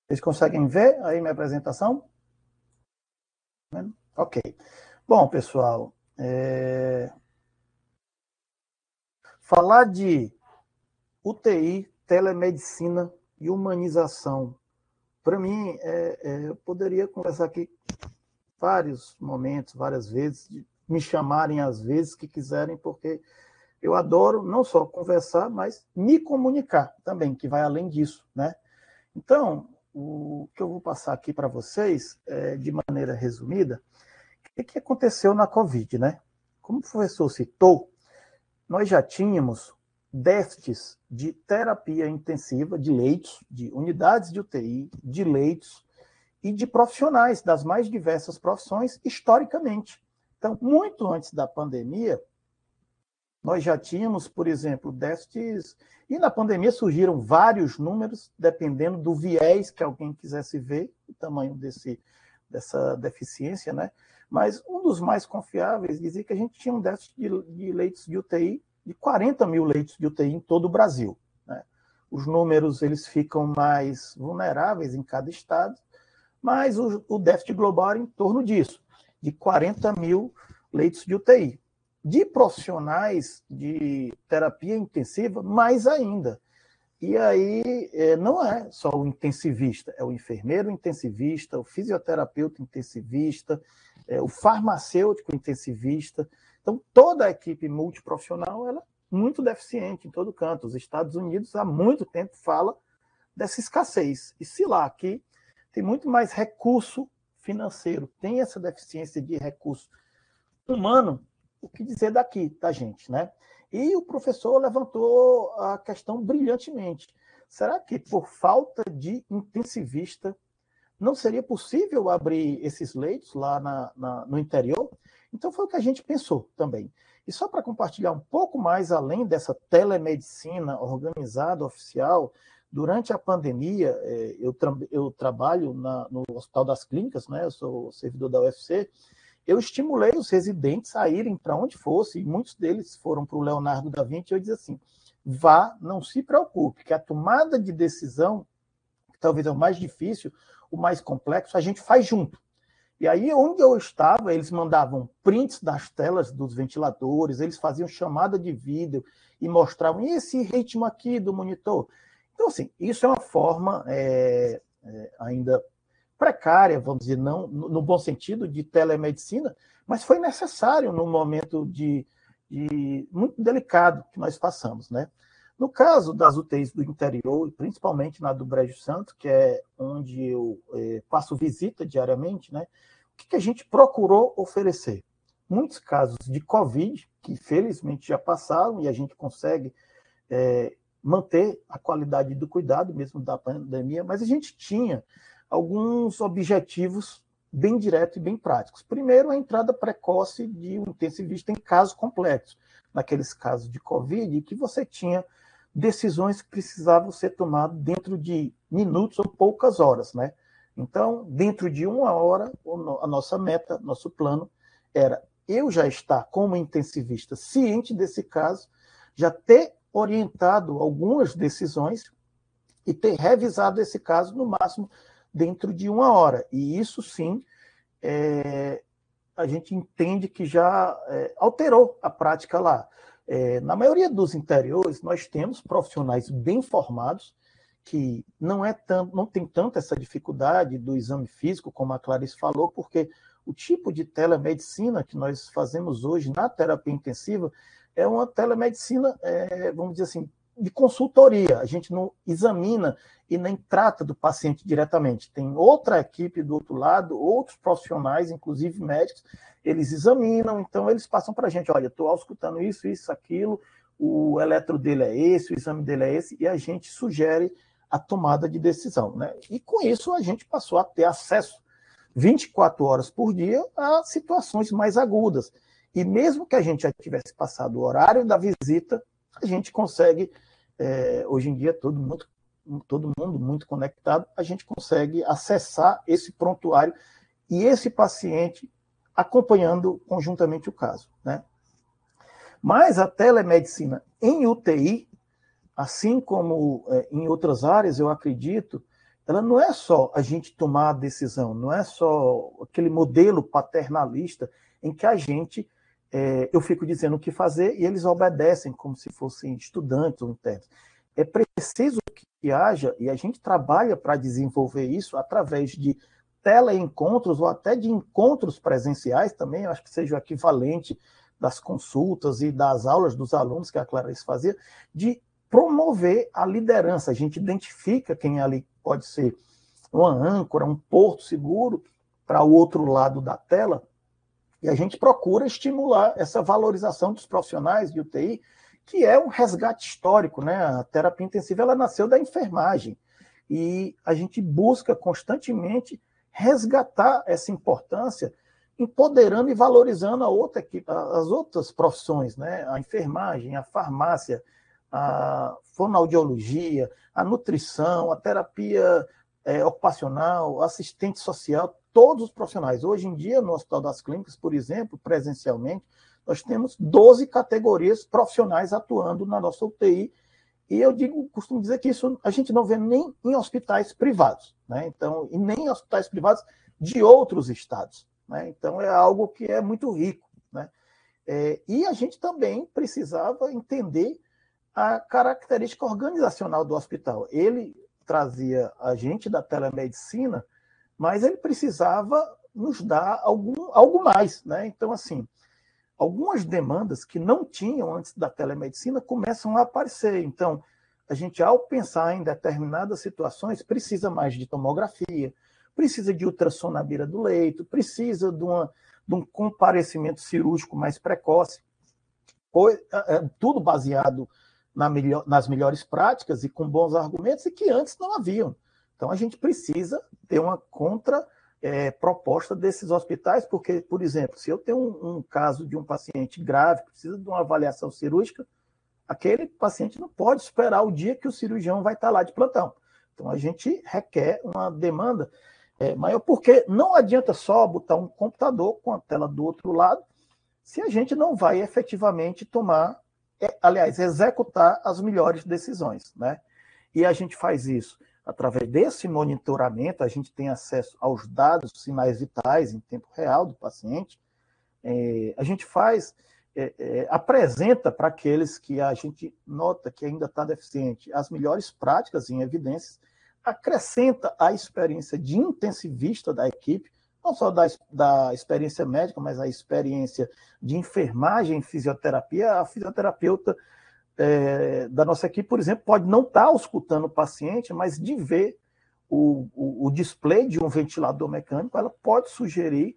Vocês conseguem ver aí minha apresentação? Ok. Bom, pessoal, falar de UTI, telemedicina e humanização, para mim, eu poderia conversar aqui vários momentos, várias vezes, me chamarem às vezes que quiserem, porque eu adoro não só conversar, mas me comunicar também, que vai além disso, né? Então, o que eu vou passar aqui para vocês, de maneira resumida, o que aconteceu na Covid, né? Como o professor citou, nós já tínhamos déficits de terapia intensiva, de leitos, de unidades de UTI, de leitos e de profissionais das mais diversas profissões, historicamente. Então, muito antes da pandemia, nós já tínhamos, por exemplo, déficits, e na pandemia surgiram vários números, dependendo do viés que alguém quisesse ver, o tamanho dessa deficiência, né? Mas um dos mais confiáveis dizia que a gente tinha um déficit de leitos de UTI, de 40 mil leitos de UTI em todo o Brasil, né? Os números eles ficam mais vulneráveis em cada estado, mas o déficit global era em torno disso, de 40 mil leitos de UTI. De profissionais de terapia intensiva, mais ainda. E aí não é só o intensivista, é o enfermeiro intensivista, o fisioterapeuta intensivista, o farmacêutico intensivista. Então, toda a equipe multiprofissional ela é muito deficiente em todo canto. Os Estados Unidos, há muito tempo, fala dessa escassez. E se lá aqui tem muito mais recurso financeiro, tem essa deficiência de recurso humano, o que dizer daqui, da gente, né? E o professor levantou a questão brilhantemente. Será que por falta de intensivista não seria possível abrir esses leitos lá no interior? Então foi o que a gente pensou também. E só para compartilhar um pouco mais além dessa telemedicina organizada, oficial, durante a pandemia, eu trabalho no Hospital das Clínicas, né? Eu sou servidor da UFC, eu estimulei os residentes a irem para onde fosse, e muitos deles foram para o Leonardo da Vinci, e eu disse assim, vá, não se preocupe, que a tomada de decisão, que talvez é o mais difícil, o mais complexo, a gente faz junto. E aí, onde eu estava, eles mandavam prints das telas dos ventiladores, eles faziam chamada de vídeo e mostravam, e esse ritmo aqui do monitor? Então, assim, isso é uma forma ainda precária, vamos dizer, não no bom sentido, de telemedicina, mas foi necessário num momento muito delicado que nós passamos, né? No caso das UTIs do interior, principalmente na do Brejo Santo, que é onde eu faço visita diariamente, né? O que a gente procurou oferecer? Muitos casos de Covid, que felizmente já passaram e a gente consegue manter a qualidade do cuidado, mesmo da pandemia, mas a gente tinha alguns objetivos bem diretos e bem práticos. Primeiro, a entrada precoce de um intensivista em casos complexos, naqueles casos de Covid, que você tinha decisões que precisavam ser tomadas dentro de minutos ou poucas horas, né? Então, dentro de 1 hora, a nossa meta, nosso plano era eu já estar como intensivista ciente desse caso, já ter orientado algumas decisões e ter revisado esse caso no máximo dentro de 1 hora. E isso sim, a gente entende que já alterou a prática lá. Na maioria dos interiores, nós temos profissionais bem formados, que não tem tanto essa dificuldade do exame físico, como a Clarice falou, porque o tipo de telemedicina que nós fazemos hoje na terapia intensiva é uma telemedicina, vamos dizer assim, de consultoria. A gente não examina e nem trata do paciente diretamente. Tem outra equipe do outro lado, outros profissionais, inclusive médicos, eles examinam, então eles passam para a gente, olha, estou auscultando isso, aquilo, o eletro dele é esse, o exame dele é esse, e a gente sugere a tomada de decisão, né? E com isso a gente passou a ter acesso 24 horas por dia a situações mais agudas. E mesmo que a gente já tivesse passado o horário da visita, a gente consegue, hoje em dia, todo mundo muito conectado, a gente consegue acessar esse prontuário e esse paciente acompanhando conjuntamente o caso, né? Mas a telemedicina em UTI, assim como em outras áreas, eu acredito, ela não é só a gente tomar a decisão, não é só aquele modelo paternalista em que a gente, eu fico dizendo o que fazer e eles obedecem como se fossem estudantes ou internos. É preciso que haja, e a gente trabalha para desenvolver isso através de teleencontros ou até de encontros presenciais também, eu acho que seja o equivalente das consultas e das aulas dos alunos que a Clarice fazia, de promover a liderança. A gente identifica quem ali pode ser uma âncora, um porto seguro para o outro lado da tela, e a gente procura estimular essa valorização dos profissionais de UTI, que é um resgate histórico, né? A terapia intensiva ela nasceu da enfermagem, e a gente busca constantemente resgatar essa importância, empoderando e valorizando as outras profissões, né? A enfermagem, a farmácia, a fonoaudiologia, a nutrição, a terapia ocupacional, assistente social, todos os profissionais. Hoje em dia, no Hospital das Clínicas, por exemplo, presencialmente, nós temos 12 categorias profissionais atuando na nossa UTI, e eu costumo dizer que isso a gente não vê nem em hospitais privados, né? Então, e nem em hospitais privados de outros estados, né? Então, é algo que é muito rico, né? E a gente também precisava entender a característica organizacional do hospital. Ele trazia a gente da telemedicina, mas ele precisava nos dar algo mais, né? Então, assim, algumas demandas que não tinham antes da telemedicina começam a aparecer. Então, a gente, ao pensar em determinadas situações, precisa mais de tomografia, precisa de ultrassom na beira do leito, precisa de um comparecimento cirúrgico mais precoce, tudo baseado nas melhores práticas e com bons argumentos, e que antes não haviam. Então, a gente precisa ter uma proposta desses hospitais, porque, por exemplo, se eu tenho um caso de um paciente grave, precisa de uma avaliação cirúrgica, aquele paciente não pode esperar o dia que o cirurgião vai estar lá de plantão. Então, a gente requer uma demanda maior, porque não adianta só botar um computador com a tela do outro lado, se a gente não vai efetivamente executar as melhores decisões, né? E a gente faz isso através desse monitoramento, a gente tem acesso aos dados, sinais vitais em tempo real do paciente, a gente apresenta para aqueles que a gente nota que ainda está deficiente as melhores práticas em evidências, acrescenta a experiência de intensivista da equipe, não só da experiência médica, mas a experiência de enfermagem e fisioterapia. A fisioterapeuta da nossa equipe, por exemplo, pode não estar escutando o paciente, mas de ver o display de um ventilador mecânico, ela pode sugerir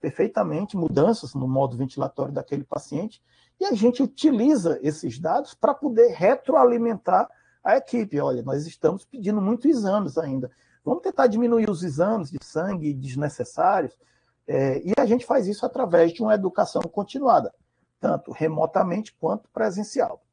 perfeitamente mudanças no modo ventilatório daquele paciente, e a gente utiliza esses dados para poder retroalimentar a equipe. Olha, nós estamos pedindo muitos exames ainda, vamos tentar diminuir os exames de sangue desnecessários, e a gente faz isso através de uma educação continuada, tanto remotamente quanto presencial.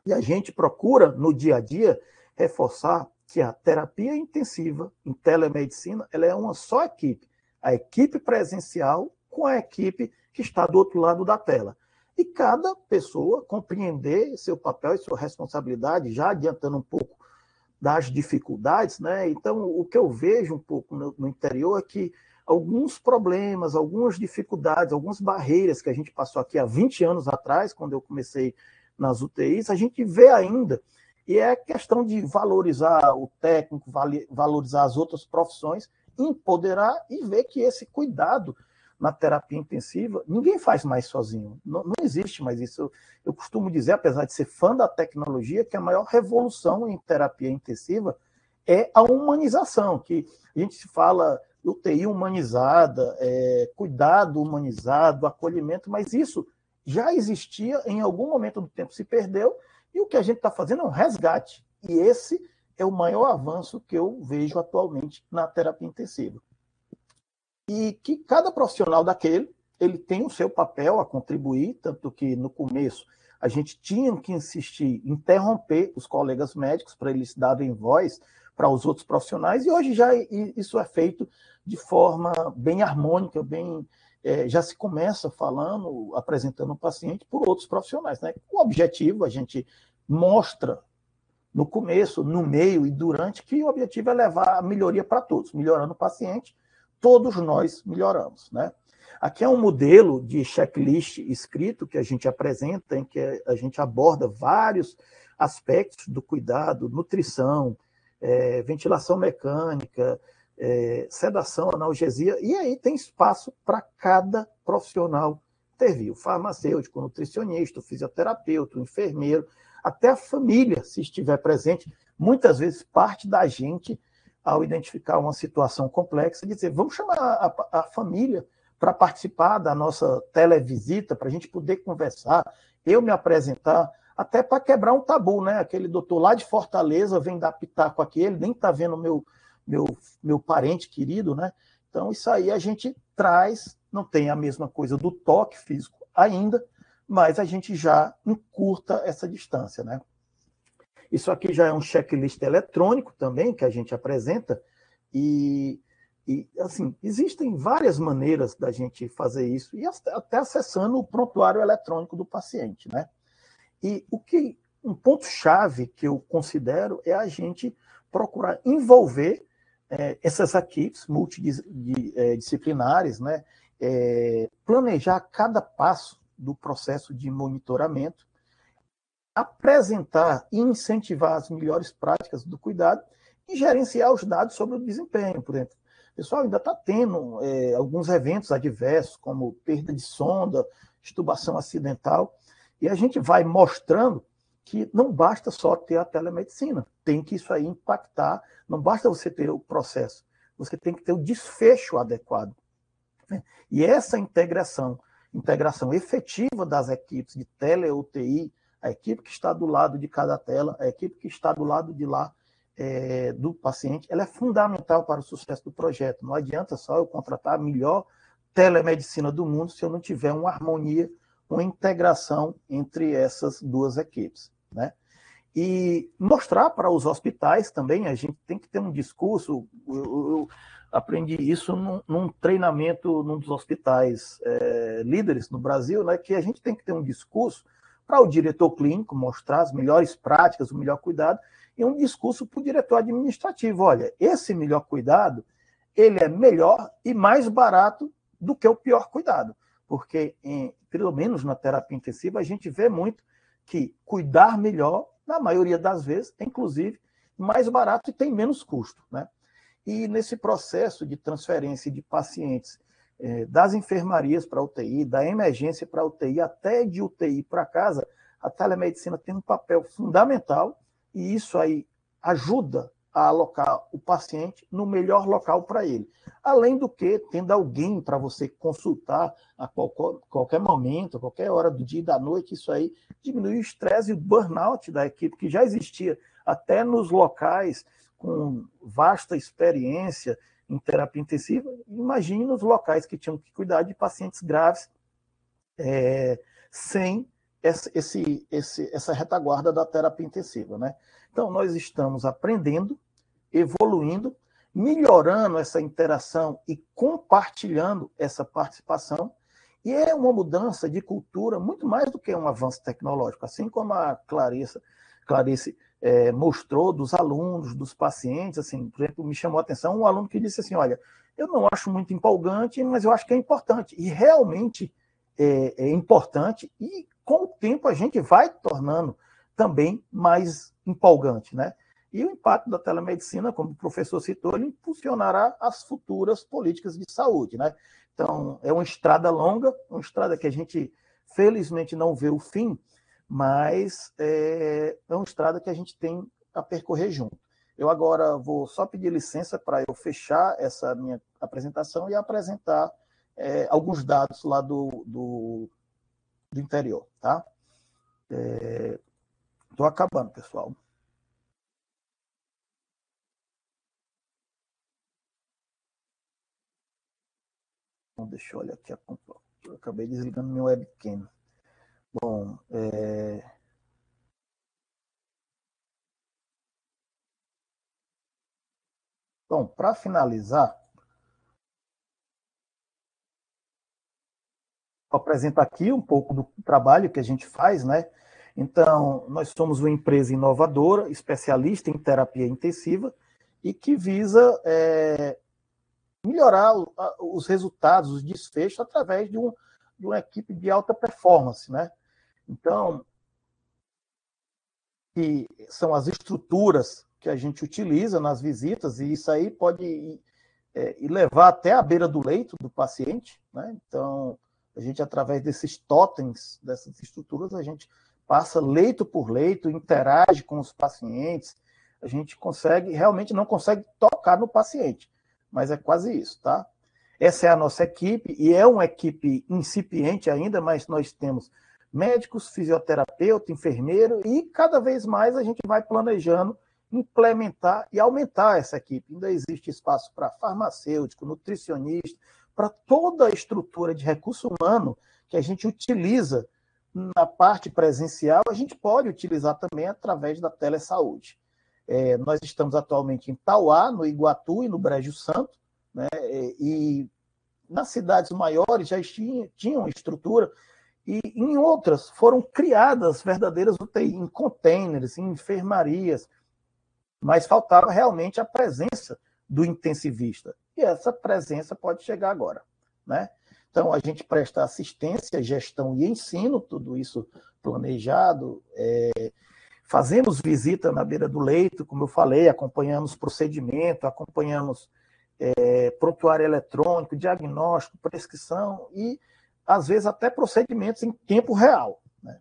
E a gente procura, no dia a dia, reforçar que a terapia intensiva em telemedicina ela é uma só equipe, a equipe presencial com a equipe que está do outro lado da tela. E cada pessoa compreender seu papel e sua responsabilidade, já adiantando um pouco das dificuldades, né? Então, o que eu vejo um pouco no interior é que alguns problemas, algumas dificuldades, algumas barreiras que a gente passou aqui há 20 anos atrás, quando eu comecei nas UTIs, a gente vê ainda, e é questão de valorizar o técnico, valorizar as outras profissões, empoderar e ver que esse cuidado na terapia intensiva, ninguém faz mais sozinho, não existe mais isso. Eu costumo dizer, apesar de ser fã da tecnologia, que a maior revolução em terapia intensiva é a humanização, que a gente se fala UTI humanizada, cuidado humanizado, acolhimento, mas isso já existia, em algum momento do tempo se perdeu, e o que a gente está fazendo é um resgate, e esse é o maior avanço que eu vejo atualmente na terapia intensiva. E que cada profissional daquele, ele tem o seu papel a contribuir, tanto que no começo a gente tinha que insistir, interromper os colegas médicos para eles darem voz para os outros profissionais, e hoje já isso é feito de forma bem harmônica, já se começa falando, apresentando o paciente por outros profissionais, né? O objetivo, a gente mostra no começo, no meio e durante, que o objetivo é levar a melhoria para todos, melhorando o paciente, todos nós melhoramos, né? Aqui é um modelo de checklist escrito que a gente apresenta, em que a gente aborda vários aspectos do cuidado, nutrição, ventilação mecânica, sedação, analgesia, e aí tem espaço para cada profissional intervir. O farmacêutico, o nutricionista, o fisioterapeuta, o enfermeiro, até a família, se estiver presente, muitas vezes parte da gente, ao identificar uma situação complexa, dizer, vamos chamar a família para participar da nossa televisita, para a gente poder conversar, eu me apresentar, até para quebrar um tabu, né? Aquele doutor lá de Fortaleza vem dar pitaco aqui, ele nem está vendo meu parente querido, né? Então, isso aí a gente traz, não tem a mesma coisa do toque físico ainda, mas a gente já encurta essa distância, né? Isso aqui já é um checklist eletrônico também, que a gente apresenta, e assim, existem várias maneiras da gente fazer isso, e até acessando o prontuário eletrônico do paciente, né? E um ponto-chave que eu considero é a gente procurar envolver essas equipes multidisciplinares, né? Planejar cada passo do processo de monitoramento, apresentar e incentivar as melhores práticas do cuidado e gerenciar os dados sobre o desempenho. Por exemplo, o pessoal ainda está tendo alguns eventos adversos, como perda de sonda, extubação acidental, e a gente vai mostrando que não basta só ter a telemedicina, tem que isso aí impactar, não basta você ter o processo, você tem que ter o desfecho adequado. Né? E essa integração efetiva das equipes de tele-UTI, a equipe que está do lado de cada tela, a equipe que está do lado de lá do paciente, ela é fundamental para o sucesso do projeto. Não adianta só eu contratar a melhor telemedicina do mundo se eu não tiver uma harmonia, uma integração entre essas duas equipes, né? e mostrar para os hospitais também. A gente tem que ter um discurso. Eu aprendi isso num treinamento num dos hospitais líderes no Brasil, né, que a gente tem que ter um discurso para o diretor clínico mostrar as melhores práticas, o melhor cuidado, e um discurso para o diretor administrativo. Olha, esse melhor cuidado, ele é melhor e mais barato do que o pior cuidado, porque, pelo menos na terapia intensiva, a gente vê muito que cuidar melhor, na maioria das vezes, é inclusive mais barato e tem menos custo, né? E nesse processo de transferência de pacientes das enfermarias para a UTI, da emergência para a UTI, até de UTI para casa, a telemedicina tem um papel fundamental e isso aí ajuda a alocar o paciente no melhor local para ele. Além do que, tendo alguém para você consultar a qualquer momento, a qualquer hora do dia e da noite, isso aí diminui o estresse e o burnout da equipe, que já existia até nos locais com vasta experiência em terapia intensiva. Imagine nos locais que tinham que cuidar de pacientes graves sem essa retaguarda da terapia intensiva, né? Então, nós estamos aprendendo, evoluindo, melhorando essa interação e compartilhando essa participação, e é uma mudança de cultura muito mais do que um avanço tecnológico, assim como a Clarice mostrou dos alunos, dos pacientes. Assim, por exemplo, me chamou a atenção um aluno que disse assim, olha, eu não acho muito empolgante, mas eu acho que é importante, e realmente é importante, e com o tempo a gente vai tornando também mais empolgante, né? E o impacto da telemedicina, como o professor citou, ele impulsionará as futuras políticas de saúde, né? Então, é uma estrada longa, uma estrada que a gente, felizmente, não vê o fim, mas é uma estrada que a gente tem a percorrer junto. Eu agora vou só pedir licença para eu fechar essa minha apresentação e apresentar alguns dados lá do interior, tá? Estou acabando, pessoal. Deixa eu olhar aqui. Eu acabei desligando meu webcam. Bom, Bom, para finalizar, vou apresentar aqui um pouco do trabalho que a gente faz, né? Então, nós somos uma empresa inovadora, especialista em terapia intensiva e que visa melhorar os resultados, os desfechos, através de uma equipe de alta performance, né? Então, que são as estruturas que a gente utiliza nas visitas, e isso aí pode levar até a beira do leito do paciente, né? Então, a gente, através desses totens, dessas estruturas, a gente passa leito por leito, interage com os pacientes, a gente realmente não consegue tocar no paciente, mas é quase isso, tá? Essa é a nossa equipe, e é uma equipe incipiente ainda, mas nós temos médicos, fisioterapeuta, enfermeiro, e cada vez mais a gente vai planejando implementar e aumentar essa equipe. Ainda existe espaço para farmacêutico, nutricionista, para toda a estrutura de recurso humano que a gente utiliza na parte presencial, a gente pode utilizar também através da telesaúde. Nós estamos atualmente em Tauá, no Iguatu e no Brejo Santo, né? E nas cidades maiores já tinham estrutura, e em outras foram criadas verdadeiras UTI, em containers, em enfermarias, mas faltava realmente a presença do intensivista. E essa presença pode chegar agora, né? Então, a gente presta assistência, gestão e ensino, tudo isso planejado. Fazemos visita na beira do leito, como eu falei, acompanhamos procedimento, acompanhamos prontuário eletrônico, diagnóstico, prescrição e, às vezes, até procedimentos em tempo real, né?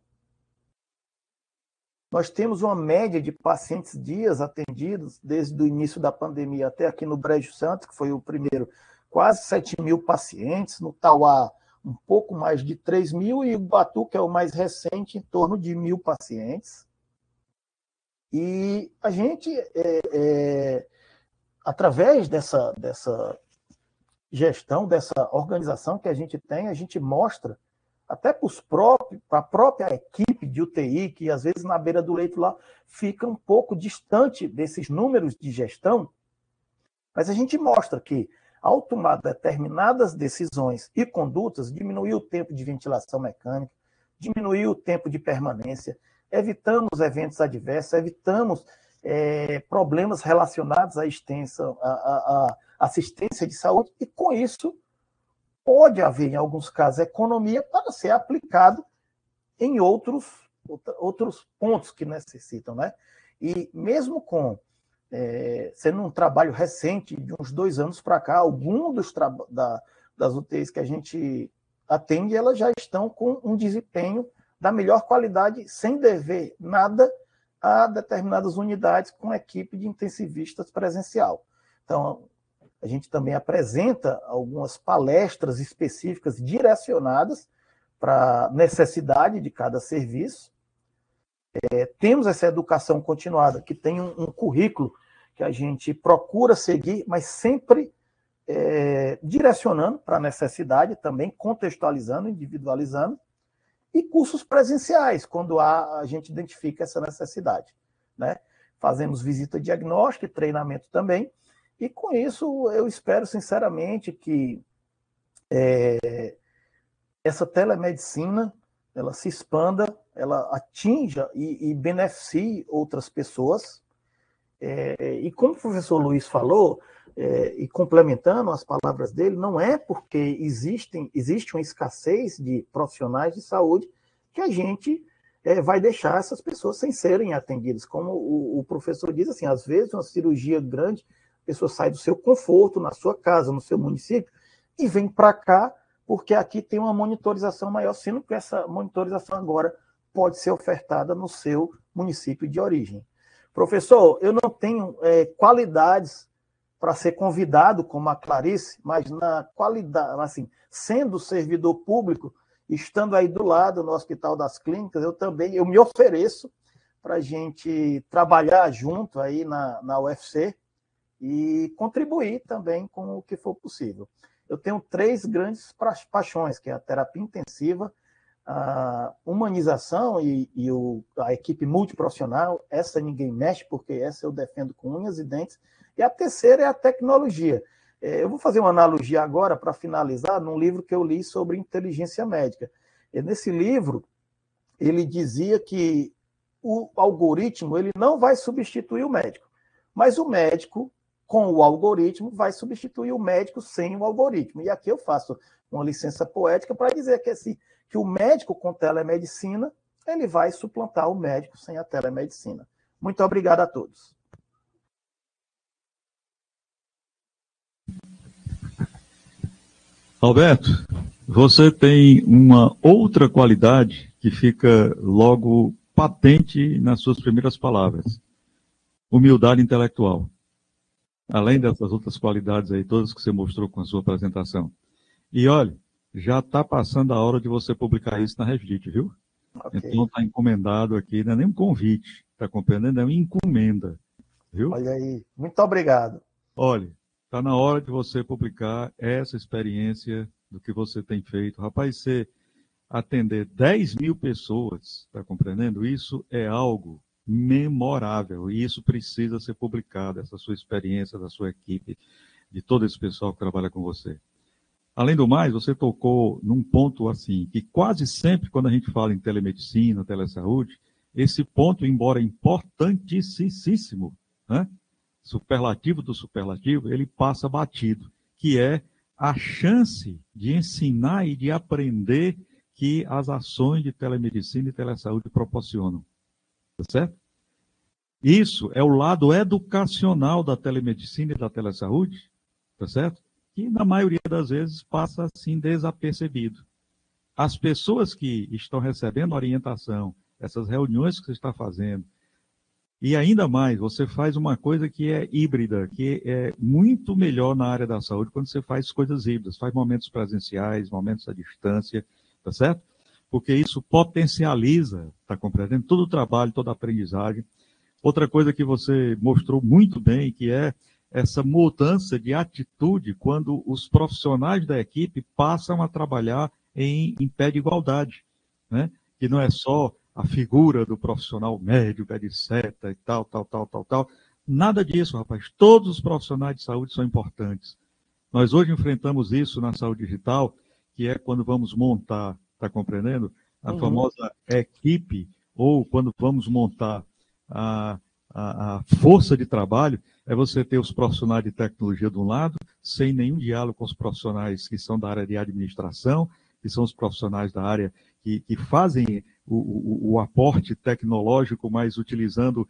Nós temos uma média de pacientes dias atendidos desde o início da pandemia até aqui no Brejo Santo, que foi o primeiro, quase 7.000 pacientes, no Tauá um pouco mais de 3.000 e o Iguatu, que é o mais recente, em torno de 1.000 pacientes. E a gente, através dessa gestão, dessa organização que a gente tem, a gente mostra até para a própria equipe de UTI, que às vezes na beira do leito lá fica um pouco distante desses números de gestão, mas a gente mostra que, ao tomar determinadas decisões e condutas, diminuiu o tempo de ventilação mecânica, diminuiu o tempo de permanência, evitamos eventos adversos, evitamos problemas relacionados à assistência de saúde, e com isso pode haver, em alguns casos, economia para ser aplicado em outros pontos que necessitam, né? E mesmo sendo um trabalho recente, de uns 2 anos para cá, alguns das UTIs que a gente atende, elas já estão com um desempenho da melhor qualidade, sem dever nada a determinadas unidades com equipe de intensivistas presencial. Então, a gente também apresenta algumas palestras específicas direcionadas para a necessidade de cada serviço. Temos essa educação continuada, que tem um currículo que a gente procura seguir, mas sempre direcionando para a necessidade, também contextualizando, individualizando, e cursos presenciais, quando a gente identifica essa necessidade, né? Fazemos visita diagnóstica e treinamento também, e com isso eu espero sinceramente que essa telemedicina ela se expanda, ela atinja e beneficie outras pessoas. E como o professor Luiz falou, e complementando as palavras dele, não é porque existe uma escassez de profissionais de saúde que a gente vai deixar essas pessoas sem serem atendidas. Como o professor diz, assim, às vezes uma cirurgia grande, a pessoa sai do seu conforto, na sua casa, no seu município, e vem para cá, porque aqui tem uma monitorização maior, sendo que essa monitorização agora pode ser ofertada no seu município de origem. Professor, eu não tenho qualidades para ser convidado como a Clarice, mas na qualidade, assim, sendo servidor público, estando aí do lado no Hospital das Clínicas, eu me ofereço para a gente trabalhar junto aí na UFC e contribuir também com o que for possível. Eu tenho 3 grandes paixões, que é a terapia intensiva, a humanização e a equipe multiprofissional. Essa ninguém mexe, porque essa eu defendo com unhas e dentes. E a terceira é a tecnologia. Eu vou fazer uma analogia agora, para finalizar, num livro que eu li sobre inteligência médica. Nesse livro, ele dizia que o algoritmo ele não vai substituir o médico, mas o médico, com o algoritmo, vai substituir o médico sem o algoritmo. E aqui eu faço uma licença poética para dizer que o médico com telemedicina ele vai suplantar o médico sem a telemedicina. Muito obrigado a todos. Alberto, você tem uma outra qualidade que fica logo patente nas suas primeiras palavras: humildade intelectual. Além dessas outras qualidades aí, todas que você mostrou com a sua apresentação. E olha, já está passando a hora de você publicar isso na Reddit, viu? Okay. Então está encomendado aqui, não é nem um convite, está compreendendo? É uma encomenda, viu? Olha aí, muito obrigado. Olha, está na hora de você publicar essa experiência do que você tem feito. Rapaz, você atender 10 mil pessoas, está compreendendo? Isso é algo memorável, e isso precisa ser publicado, essa sua experiência, da sua equipe, de todo esse pessoal que trabalha com você. Além do mais, você tocou num ponto assim, que quase sempre quando a gente fala em telemedicina, telesaúde, esse ponto, embora importantíssimo, né? Superlativo do superlativo, ele passa batido, que é a chance de ensinar e de aprender que as ações de telemedicina e telesaúde proporcionam. Tá certo? Isso é o lado educacional da telemedicina e da telesaúde, tá certo? Que na maioria das vezes passa assim desapercebido. As pessoas que estão recebendo orientação, essas reuniões que você está fazendo, e ainda mais, você faz uma coisa que é híbrida, que é muito melhor na área da saúde quando você faz coisas híbridas, faz momentos presenciais, momentos à distância, tá certo? Porque isso potencializa, está compreendendo, todo o trabalho, toda a aprendizagem. Outra coisa que você mostrou muito bem, que é essa mudança de atitude quando os profissionais da equipe passam a trabalhar em pé de igualdade, né? Que não é só a figura do profissional médico, etc. e tal. Nada disso, rapaz. Todos os profissionais de saúde são importantes. Nós hoje enfrentamos isso na saúde digital, que é quando vamos montar, está compreendendo? A famosa equipe, ou quando vamos montar a força de trabalho, é você ter os profissionais de tecnologia de um lado, sem nenhum diálogo com os profissionais que são da área de administração, que são os profissionais da área que fazem o aporte tecnológico, mas utilizando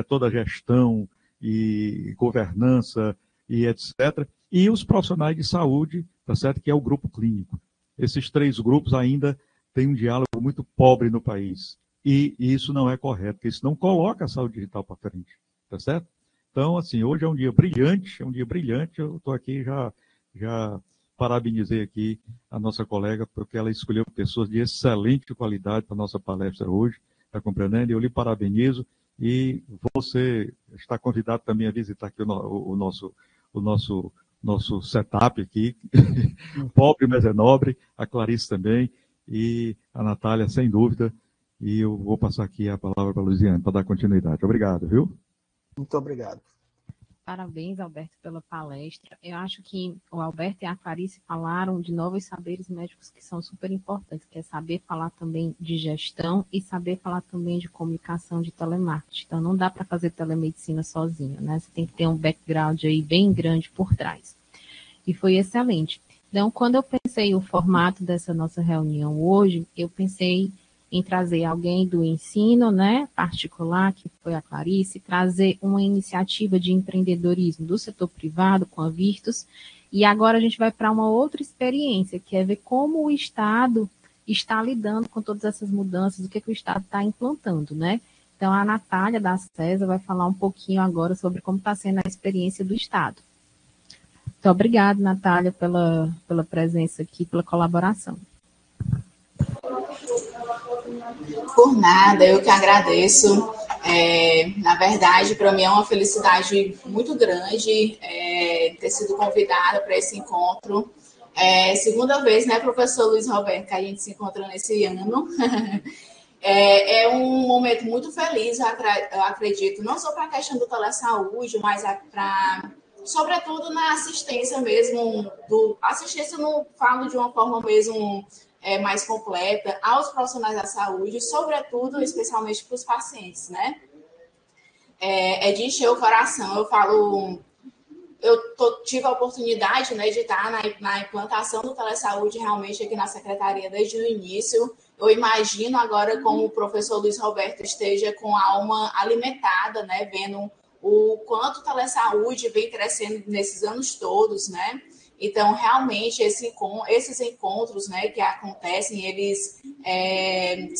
toda a gestão e governança e etc. E os profissionais de saúde, tá certo? Que é o grupo clínico. Esses três grupos ainda têm um diálogo muito pobre no país. E isso não é correto, porque isso não coloca a saúde digital para frente, tá certo? Então, assim, hoje é um dia brilhante, eu estou aqui, já parabenizei aqui a nossa colega, porque ela escolheu pessoas de excelente qualidade para a nossa palestra hoje, está compreendendo? Eu lhe parabenizo e você está convidado também a visitar aqui o nosso setup aqui, pobre, mas é nobre, a Clarice também, e a Natália, sem dúvida, e eu vou passar aqui a palavra para a Luiziane, para dar continuidade. Obrigado, viu? Muito obrigado. Parabéns, Alberto, pela palestra. Eu acho que o Alberto e a Clarice falaram de novos saberes médicos que são super importantes, que é saber falar também de gestão e saber falar também de comunicação, de telemarketing. Então, não dá para fazer telemedicina sozinho, né? Você tem que ter um background aí bem grande por trás. E foi excelente. Então, quando eu pensei o formato dessa nossa reunião hoje, eu pensei em trazer alguém do ensino, né, particular, que foi a Clarice, trazer uma iniciativa de empreendedorismo do setor privado com a Virtus, e agora a gente vai para uma outra experiência, que é ver como o Estado está lidando com todas essas mudanças, o que o Estado está implantando, né? Então, a Natália da CESA vai falar um pouquinho agora sobre como está sendo a experiência do Estado. Muito obrigada, Natália, pela presença aqui, pela colaboração. Por nada, eu que agradeço. Na verdade, para mim é uma felicidade muito grande ter sido convidada para esse encontro. Segunda vez, né, professor Luiz Roberto, que a gente se encontra nesse ano. É um momento muito feliz, eu acredito, não só para a questão do telesaúde, mas sobretudo na assistência mesmo, assistência não falo de uma forma mesmo mais completa aos profissionais da saúde, sobretudo, especialmente para os pacientes, né? É de encher o coração. Tive a oportunidade, né, de estar na implantação do telesaúde realmente aqui na secretaria desde o início. Eu imagino agora como o professor Luiz Roberto esteja com a alma alimentada, né, vendo o quanto o telesaúde vem crescendo nesses anos todos, né? Então, realmente, esses encontros, né, que acontecem, eles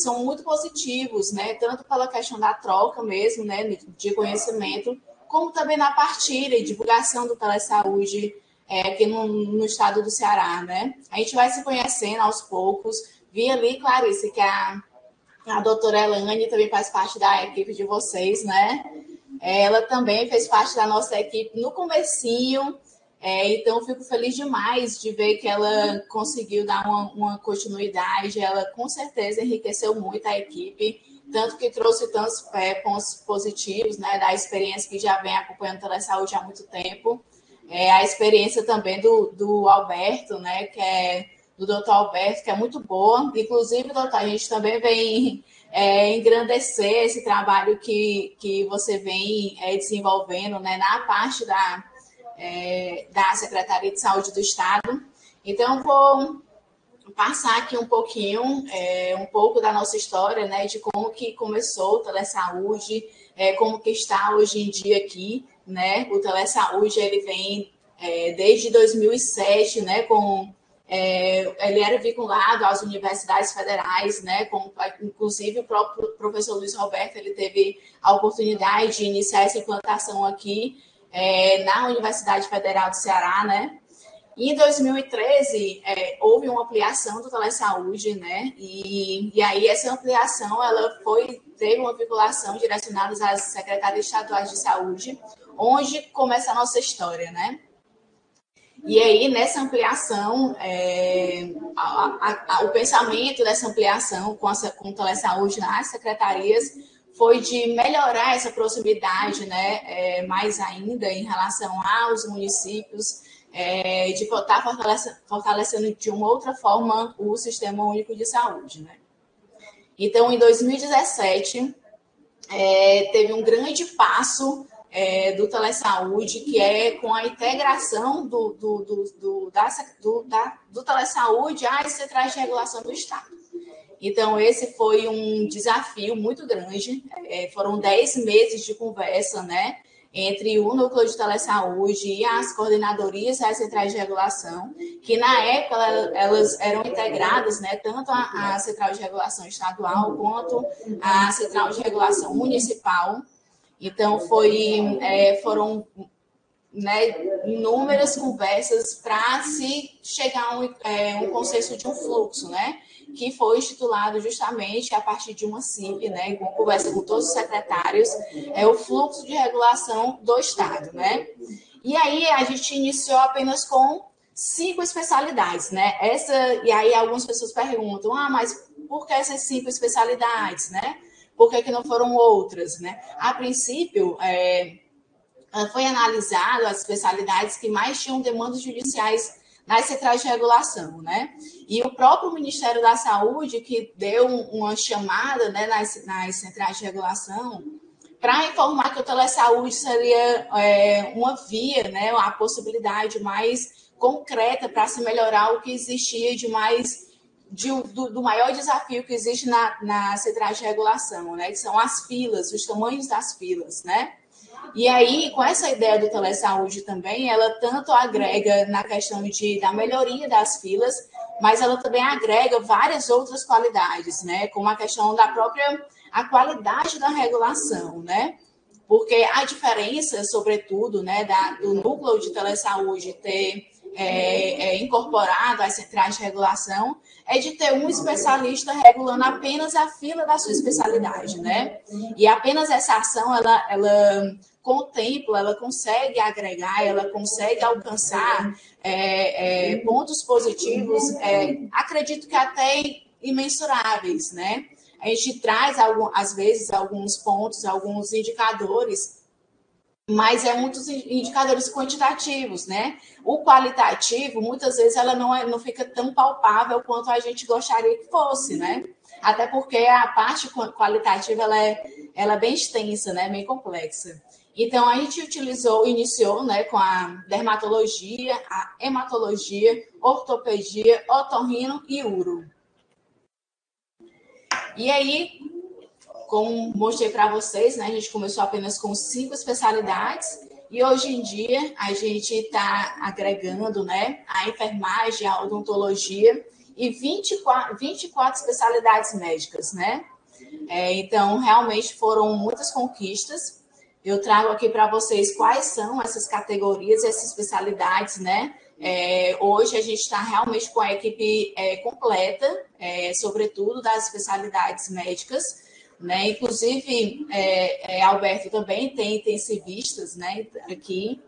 são muito positivos, né? Tanto pela questão da troca mesmo, né, de conhecimento, como também na partilha e divulgação do telesaúde aqui no estado do Ceará, né? A gente vai se conhecendo aos poucos. Vi ali, Clarice, que a doutora Elane também faz parte da equipe de vocês, né? Ela também fez parte da nossa equipe no comecinho, então fico feliz demais de ver que ela conseguiu dar uma continuidade. Ela com certeza enriqueceu muito a equipe, tanto que trouxe tantos pontos positivos, né, da experiência que já vem acompanhando a telesaúde há muito tempo. A experiência também do Alberto, né, do doutor Alberto, que é muito boa. Inclusive, doutor, a gente também vem engrandecer esse trabalho que você vem desenvolvendo, né, na parte da Secretaria de Saúde do Estado. Então, vou passar aqui um pouquinho, um pouco da nossa história, né, de como que começou o telesaúde, como que está hoje em dia aqui, né? O telesaúde, ele vem desde 2007, né, ele era vinculado às universidades federais, né, inclusive o próprio professor Luiz Roberto, ele teve a oportunidade de iniciar essa implantação aqui na Universidade Federal do Ceará, né? E em 2013, houve uma ampliação do telesaúde, né? E aí essa ampliação, teve uma vinculação direcionada às secretarias estaduais de saúde, onde começa a nossa história, né? E aí, nessa ampliação, o pensamento dessa ampliação com o telesaúde nas secretarias foi de melhorar essa proximidade, né, mais ainda em relação aos municípios, de estar fortalecendo de uma outra forma o Sistema Único de Saúde, né? Então, em 2017, teve um grande passo do telesaúde, que é com a integração do telesaúde às centrais de regulação do Estado. Então, esse foi um desafio muito grande. Foram 10 meses de conversa, né, entre o Núcleo de Telesaúde e as coordenadorias e as centrais de regulação, que na época elas eram integradas, né, tanto a Central de Regulação Estadual quanto a Central de Regulação Municipal. Então, foram, né, inúmeras conversas para se chegar a um consenso de um fluxo, né, que foi instituído justamente a partir de uma CIP, né, com conversa com todos os secretários, o fluxo de regulação do Estado, né. E aí a gente iniciou apenas com 5 especialidades, né. E aí algumas pessoas perguntam, mas por que essas 5 especialidades, né? Por que não foram outras, né? A princípio, foi analisado as especialidades que mais tinham demandas judiciais nas centrais de regulação, né? E o próprio Ministério da Saúde, que deu uma chamada, né, nas centrais de regulação, para informar que o telesaúde seria uma via, né, a possibilidade mais concreta para se melhorar o que existia de mais do maior desafio que existe na centrais de regulação, né, que são as filas, os tamanhos das filas, né? E aí, com essa ideia do telesaúde também, ela tanto agrega na questão da melhoria das filas, mas ela também agrega várias outras qualidades, né? Como a questão da própria qualidade da regulação, né? Porque a diferença, sobretudo, né, do núcleo de telesaúde ter incorporado às centrais de regulação, é de ter um especialista regulando apenas a fila da sua especialidade, né? E apenas essa ação, ela contempla, ela consegue agregar, ela consegue alcançar pontos positivos, acredito que até imensuráveis, né? A gente traz, às vezes, alguns pontos, alguns indicadores, mas muitos indicadores quantitativos, né? O qualitativo, muitas vezes, ela não fica tão palpável quanto a gente gostaria que fosse, né? Até porque a parte qualitativa, ela é bem extensa, né? Bem complexa. Então, a gente iniciou, né, com a dermatologia, a hematologia, ortopedia, otorrino e uro. E aí, como mostrei para vocês, né, a gente começou apenas com 5 especialidades e hoje em dia a gente está agregando, né, a enfermagem, a odontologia e 24 especialidades médicas, né? Então, realmente foram muitas conquistas. Eu trago aqui para vocês quais são essas categorias, essas especialidades, né? Hoje a gente está realmente com a equipe completa, sobretudo das especialidades médicas, né? Inclusive, Alberto também tem intensivistas, né, aqui.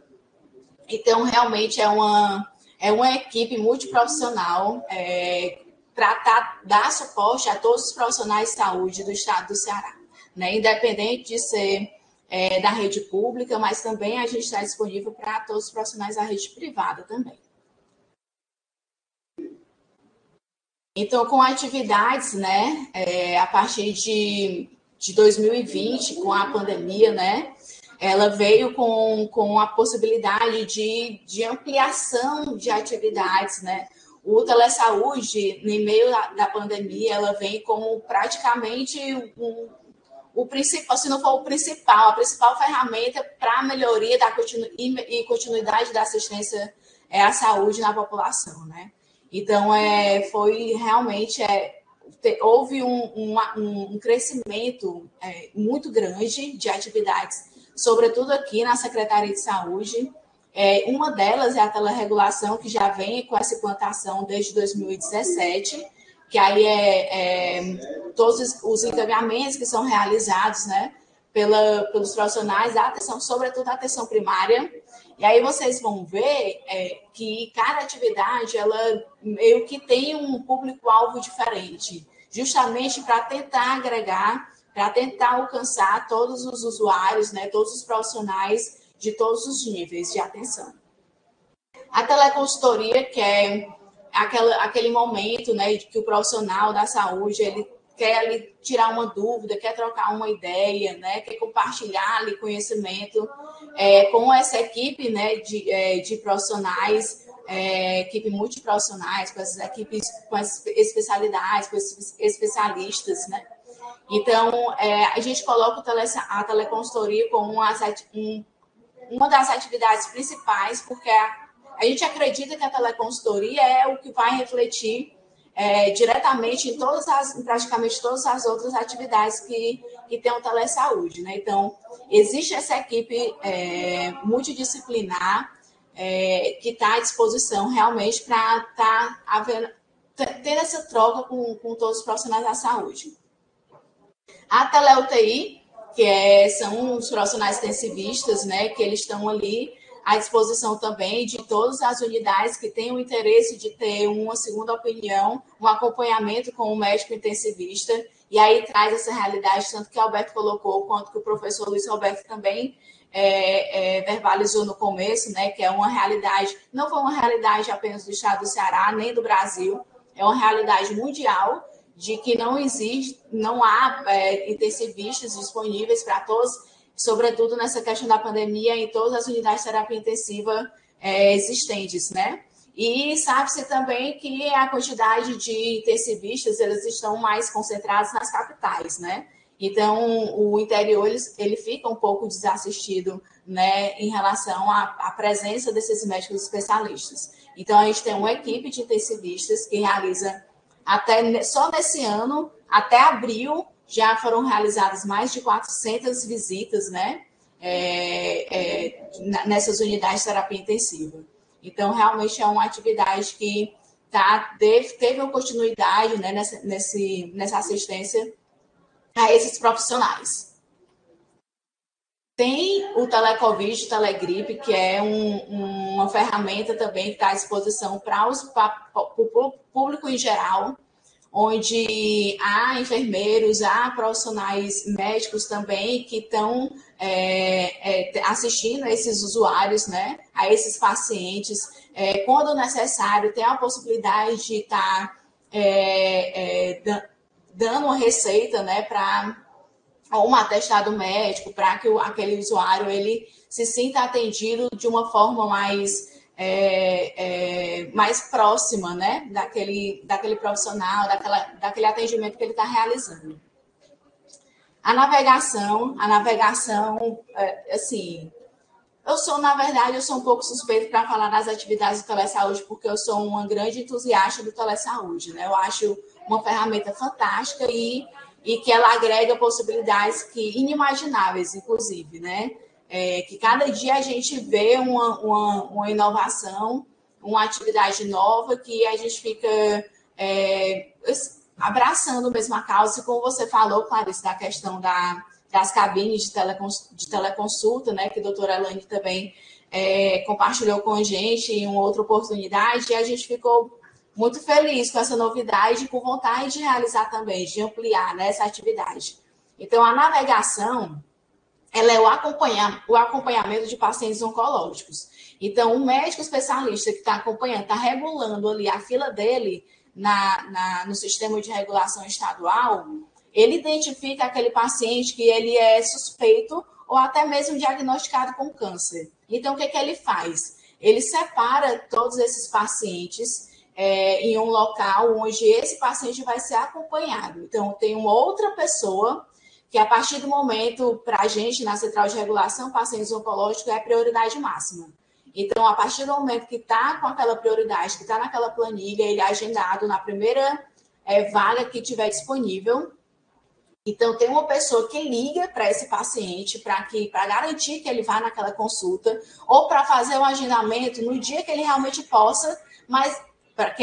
Então, realmente é uma equipe multiprofissional para dar suporte a todos os profissionais de saúde do estado do Ceará, né? Independente de ser da rede pública, mas também a gente está disponível para todos os profissionais da rede privada também. Então, com atividades, né, a partir de 2020, com a pandemia, né, ela veio com a possibilidade de ampliação de atividades, né. O telesaúde, em meio da pandemia, ela vem como praticamente o principal, se não for o principal, a principal ferramenta para a melhoria e continuidade da assistência à saúde na população, né? Então, foi realmente, houve um crescimento muito grande de atividades, sobretudo aqui na Secretaria de Saúde. Uma delas é a teleregulação, que já vem com essa implantação desde 2017, que aí todos os encaminhamentos que são realizados, né, pelos profissionais da atenção, sobretudo da atenção primária. E aí vocês vão ver que cada atividade, ela meio que tem um público-alvo diferente, justamente para tentar agregar, para tentar alcançar todos os usuários, né, todos os profissionais de todos os níveis de atenção. A teleconsultoria, que é aquele momento, né, de que o profissional da saúde, ele quer ali tirar uma dúvida, quer trocar uma ideia, né, quer compartilhar ali conhecimento com essa equipe, né, de profissionais, equipe multiprofissionais, com essas equipes, com as especialidades, com esses especialistas, né. Então, a gente coloca a teleconsultoria como uma das atividades principais, porque a gente acredita que a teleconsultoria é o que vai refletir diretamente em praticamente todas as outras atividades que tem o telesaúde, né? Então, existe essa equipe multidisciplinar que está à disposição realmente para ter essa troca com todos os profissionais da saúde. A tele-UTI, que são os profissionais intensivistas, né, que eles estão ali à disposição também de todas as unidades que têm o interesse de ter uma segunda opinião, um acompanhamento com o médico intensivista, e aí traz essa realidade, tanto que o Alberto colocou, quanto que o professor Luiz Roberto também verbalizou no começo, né, que é uma realidade, não foi uma realidade apenas do estado do Ceará, nem do Brasil, é uma realidade mundial, de que não há intensivistas disponíveis para todos, sobretudo nessa questão da pandemia, em todas as unidades de terapia intensiva existentes, né? E sabe-se também que a quantidade de intensivistas, eles estão mais concentrados nas capitais, né? Então, o interior, ele fica um pouco desassistido, né, em relação à presença desses médicos especialistas. Então, a gente tem uma equipe de intensivistas que realiza só nesse ano, até abril, já foram realizadas mais de 400 visitas, né, nessas unidades de terapia intensiva. Então, realmente é uma atividade que teve uma continuidade, né, nessa assistência a esses profissionais. Tem o Telecovid, o Telegripe, que é uma ferramenta também que está à disposição para o público em geral, onde há enfermeiros, há profissionais médicos também que estão assistindo a esses usuários, né, a esses pacientes. Quando necessário, tem a possibilidade de estar dando uma receita, né, para um atestado médico, para que aquele usuário ele se sinta atendido de uma forma mais próxima, né, daquele profissional, daquele atendimento que ele está realizando. A navegação, assim, eu sou um pouco suspeita para falar das atividades do telesaúde, porque eu sou uma grande entusiasta do telesaúde, né? Eu acho uma ferramenta fantástica e que ela agrega possibilidades inimagináveis, inclusive, né? Que cada dia a gente vê uma inovação, uma atividade nova que a gente fica abraçando mesmo a causa, e como você falou, Clarice, da questão das cabines de teleconsulta, né, que a doutora Elaine também compartilhou com a gente em uma outra oportunidade, e a gente ficou muito feliz com essa novidade e com vontade de realizar também, de ampliar, né, essa atividade. Então, a navegação, ela é o acompanhamento de pacientes oncológicos. Então, o médico especialista que está acompanhando, está regulando ali a fila dele no sistema de regulação estadual, ele identifica aquele paciente que ele é suspeito ou até mesmo diagnosticado com câncer. Então, o que ele faz? Ele separa todos esses pacientes em um local onde esse paciente vai ser acompanhado. Então, tem uma outra pessoa que, a partir do momento, para a gente, na Central de Regulação, pacientes oncológicos é a prioridade máxima. Então, a partir do momento que está com aquela prioridade, que está naquela planilha, ele é agendado na primeira vaga que tiver disponível. Então, tem uma pessoa que liga para esse paciente para garantir que ele vá naquela consulta, ou para fazer o agendamento no dia que ele realmente possa, mas para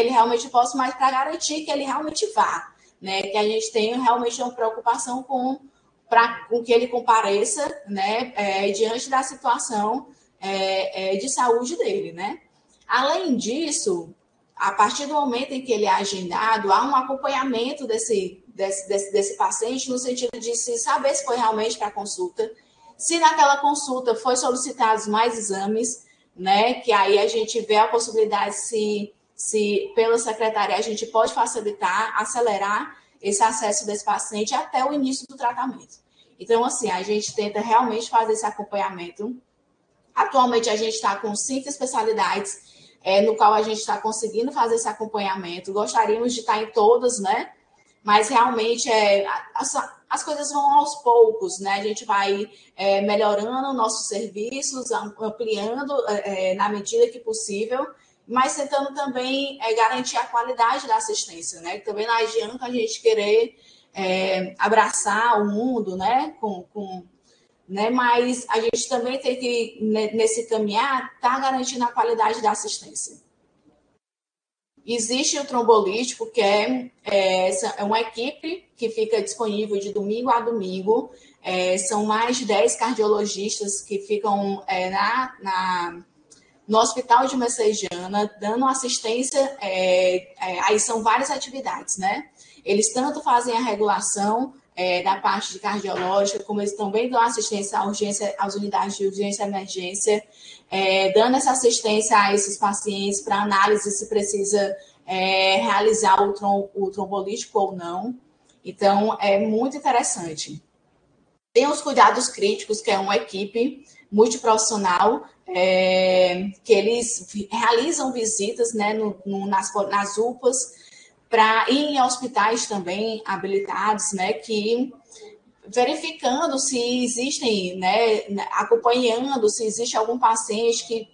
garantir que ele realmente vá, né? Que a gente tenha realmente uma preocupação com para que ele compareça, né, diante da situação de saúde dele, né? Além disso, a partir do momento em que ele é agendado, há um acompanhamento desse paciente no sentido de se saber se foi realmente para a consulta, se naquela consulta foi solicitados mais exames, né, que aí a gente vê a possibilidade se pela secretaria a gente pode facilitar, acelerar esse acesso desse paciente até o início do tratamento. Então, assim, a gente tenta realmente fazer esse acompanhamento. Atualmente, a gente está com 5 especialidades, no qual a gente está conseguindo fazer esse acompanhamento. Gostaríamos de estar em todas, né? Mas, realmente, as coisas vão aos poucos, né? A gente vai melhorando nossos serviços, ampliando na medida que possível, mas tentando também garantir a qualidade da assistência, né? Também não adianta a gente querer abraçar o mundo, né? Né? Mas a gente também tem que, nesse caminhar, estar garantindo a qualidade da assistência. Existe o trombolítico, que é uma equipe que fica disponível de domingo a domingo. São mais de 10 cardiologistas que ficam no Hospital de Messejana, dando assistência. Aí são várias atividades, né? Eles tanto fazem a regulação da parte de cardiológica, como eles também dão assistência à urgência, às unidades de urgência e emergência, dando essa assistência a esses pacientes para análise se precisa realizar o trombolítico ou não. Então, é muito interessante. Tem os cuidados críticos, que é uma equipe multiprofissional, que eles realizam visitas, né, nas UPAs, para ir em hospitais também habilitados, né, que verificando se existem, né, acompanhando se existe algum paciente que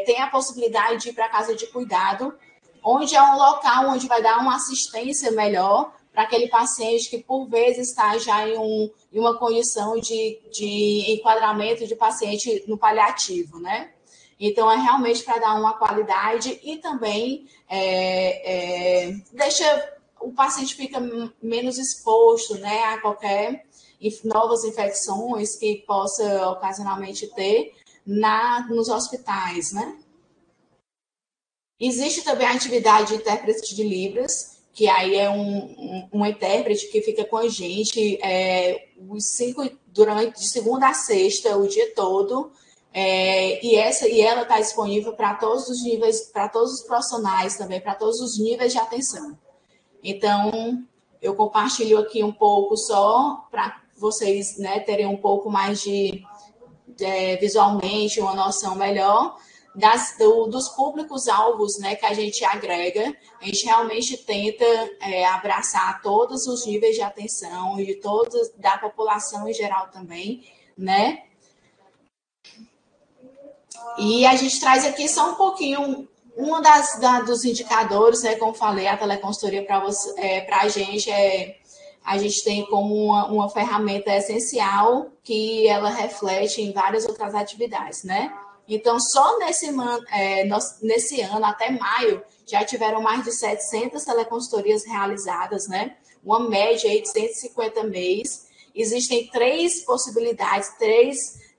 tem a possibilidade de ir para a casa de cuidado, onde é um local onde vai dar uma assistência melhor para aquele paciente que, por vezes, está já em uma condição de enquadramento de paciente no paliativo, né? Então, é realmente para dar uma qualidade e também o paciente fica menos exposto, né, a qualquer novas infecções que possa ocasionalmente ter nos hospitais, né? Existe também a atividade de intérprete de Libras, que aí é um intérprete que fica com a gente de segunda a sexta, o dia todo, e ela está disponível para todos os níveis, para todos os profissionais também, para todos os níveis de atenção. Então, eu compartilho aqui um pouco só para vocês, né, terem um pouco mais visualmente uma noção melhor dos públicos-alvos, né, que a gente agrega. A gente realmente tenta abraçar todos os níveis de atenção e da população em geral também, né? E a gente traz aqui só um pouquinho, dos indicadores, né, como falei, a teleconsultoria para a gente tem como uma ferramenta essencial que ela reflete em várias outras atividades, né? Então, só nesse ano, até maio, já tiveram mais de 700 teleconsultorias realizadas, né? Uma média aí de 150 mês. Existem 3 possibilidades, 3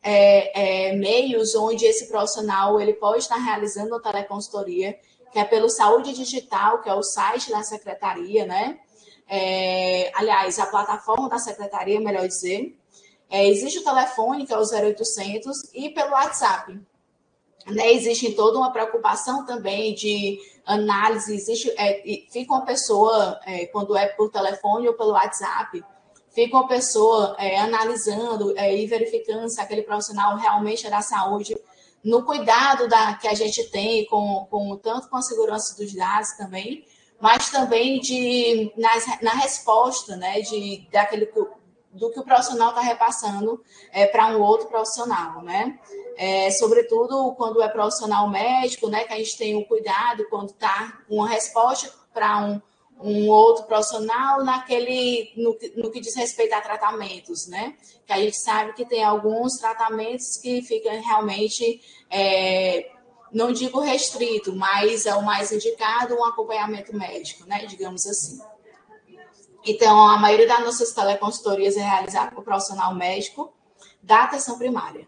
meios onde esse profissional ele pode estar realizando a teleconsultoria, que é pelo Saúde Digital, que é o site da secretaria, né? Aliás, a plataforma da secretaria, melhor dizer. Existe o telefone, que é o 0800, e pelo WhatsApp. Né, existe toda uma preocupação também de análise, fica uma pessoa, quando é por telefone ou pelo WhatsApp, fica uma pessoa analisando e verificando se aquele profissional realmente é da saúde, no cuidado que a gente tem tanto com a segurança dos dados também, mas também na resposta, né, do que o profissional está repassando para um outro profissional, né? Sobretudo quando é profissional médico, né, que a gente tem um cuidado quando está uma resposta para um outro profissional no que diz respeito a tratamentos, né? Que a gente sabe que tem alguns tratamentos que ficam realmente, não digo restrito, mas é o mais indicado, um acompanhamento médico, né? Digamos assim. Então, a maioria das nossas teleconsultorias é realizada por profissional médico da atenção primária.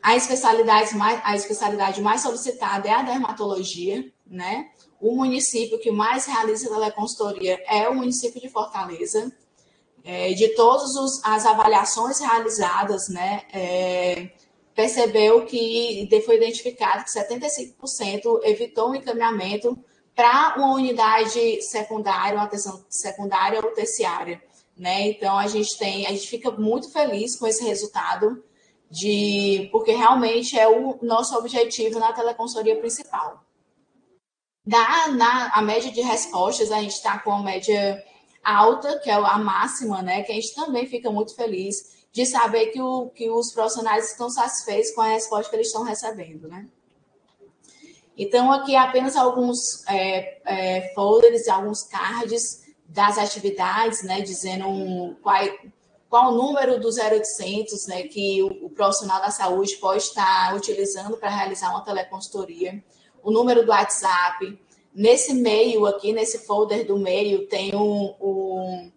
A especialidade mais solicitada é a dermatologia, né? O município que mais realiza teleconsultoria é o município de Fortaleza. De todas as avaliações realizadas, né, percebeu que foi identificado que 75% evitou o encaminhamento para uma unidade secundária, uma atenção secundária ou terciária, né? Então a gente fica muito feliz com esse resultado, porque realmente é o nosso objetivo na teleconsultoria principal. A média de respostas, a gente está com a média alta, que é a máxima, né? Que a gente também fica muito feliz de saber que os profissionais estão satisfeitos com a resposta que eles estão recebendo, né? Então, aqui apenas alguns folders e alguns cards das atividades, né? Dizendo qual o número do 0800, né? Que o profissional da saúde pode estar utilizando para realizar uma teleconsultoria. O número do WhatsApp. Nesse meio aqui, nesse folder do meio, tem o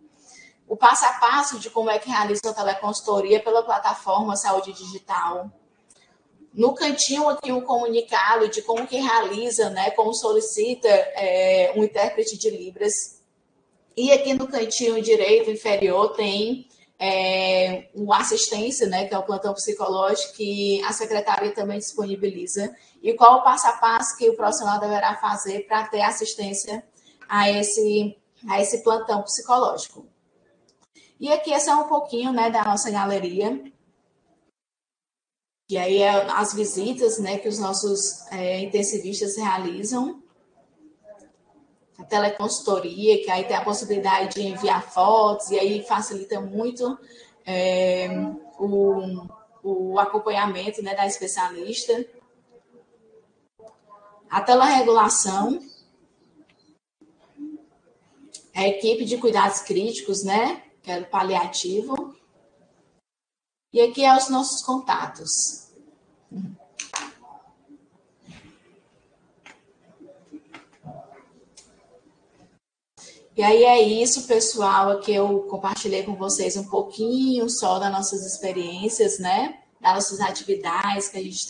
passo a passo de como é que realiza a teleconsultoria pela plataforma Saúde Digital. No cantinho aqui, um comunicado de como que realiza, né, como solicita um intérprete de Libras. E aqui no cantinho direito inferior tem uma assistência, né, que é o plantão psicológico, que a secretaria também disponibiliza, e qual o passo a passo que o profissional deverá fazer para ter assistência a esse plantão psicológico. E aqui esse é um pouquinho, né, da nossa galeria, e aí as visitas, né, que os nossos intensivistas realizam, a teleconsultoria, que aí tem a possibilidade de enviar fotos, e aí facilita muito o acompanhamento, né, da especialista. A teleregulação, a equipe de cuidados críticos, né, que é o paliativo. E aqui é os nossos contatos. E aí é isso, pessoal, que eu compartilhei com vocês um pouquinho só das nossas experiências, né? Das nossas atividades que a gente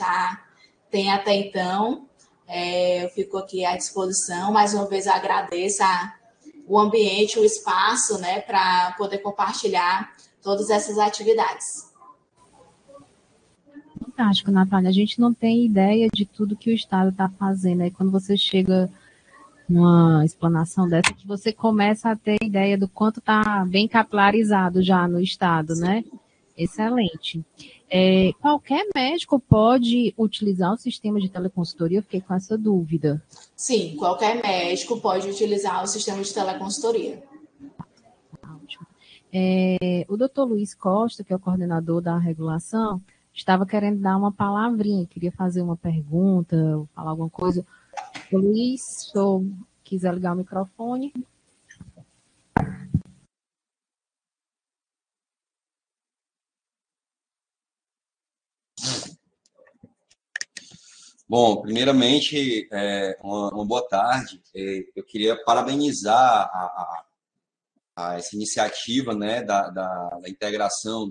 tem até então. Eu fico aqui à disposição. Mais uma vez, eu agradeço o ambiente, o espaço, né? Para poder compartilhar todas essas atividades. Fantástico, Natália. A gente não tem ideia de tudo que o Estado está fazendo. Aí quando você chega numa explanação dessa, que você começa a ter ideia do quanto está bem capilarizado já no Estado, né? Excelente. Qualquer médico pode utilizar o sistema de teleconsultoria? Eu fiquei com essa dúvida. Sim, qualquer médico pode utilizar o sistema de teleconsultoria. Ótimo. O doutor Luiz Costa, que é o coordenador da regulação, estava querendo dar uma palavrinha, queria fazer uma pergunta, falar alguma coisa. O Luiz, se eu quiser ligar o microfone. Bom, primeiramente, uma boa tarde. Eu queria parabenizar essa iniciativa, né, da integração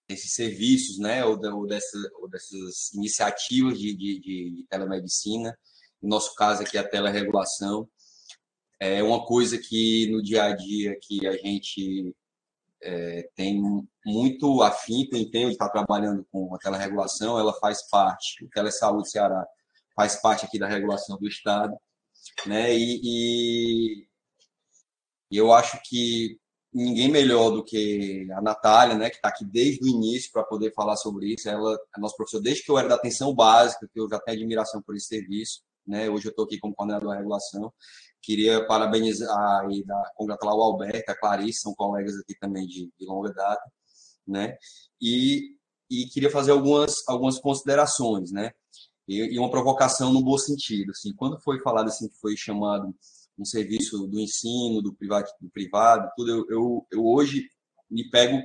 desses serviços, né, ou dessas iniciativas de telemedicina. No nosso caso aqui, a teleregulação. É uma coisa que no dia a dia que a gente tem muito afinco, entendo, está trabalhando com a teleregulação, ela faz parte, o Telesaúde Ceará faz parte aqui da regulação do Estado, né? E eu acho que ninguém melhor do que a Natália, né, que está aqui desde o início para poder falar sobre isso. Ela é nossa professora desde que eu era da atenção básica, que eu já tenho admiração por esse serviço, né? Hoje eu estou aqui como coordenador da regulação. Queria parabenizar e congratular o Alberto, a Clarice, são colegas aqui também de longa data, né? E queria fazer algumas considerações, né? E uma provocação no bom sentido. Assim, quando foi falado assim, que foi chamado um serviço do ensino, do privado, tudo, eu hoje me pego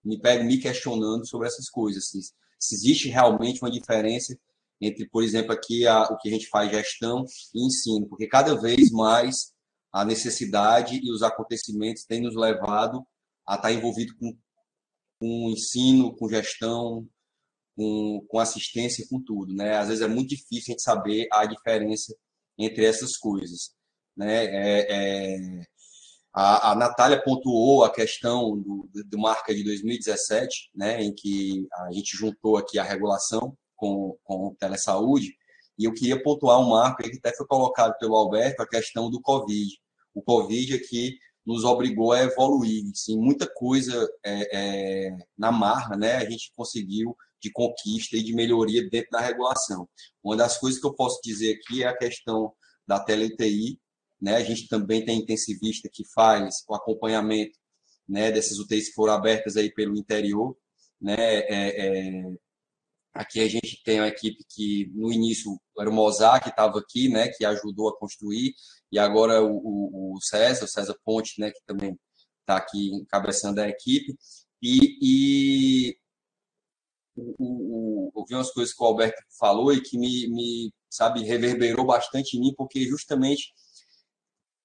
me questionando sobre essas coisas. Assim, se existe realmente uma diferença entre, por exemplo, aqui o que a gente faz gestão e ensino, porque cada vez mais a necessidade e os acontecimentos têm nos levado a estar envolvido com ensino, com gestão, com assistência, com tudo, né? Às vezes é muito difícil a gente saber a diferença entre essas coisas, né? A Natália pontuou a questão do marca de 2017, né, em que a gente juntou aqui a regulação com o telesaúde, e eu queria pontuar um marco que até foi colocado pelo Alberto, a questão do Covid. O Covid aqui nos obrigou a evoluir, sim, muita coisa na marra, né, a gente conseguiu de conquista e de melhoria dentro da regulação. Uma das coisas que eu posso dizer aqui é a questão da tele-UTI, né? A gente também tem intensivista que faz o acompanhamento, né, dessas UTIs que foram abertas aí pelo interior, né? Aqui a gente tem uma equipe que no início era o Mozart que estava aqui, né, que ajudou a construir, e agora o César Ponte, né, que também está aqui encabeçando a equipe, e ouvi umas coisas que o Alberto falou e que sabe, reverberou bastante em mim, porque justamente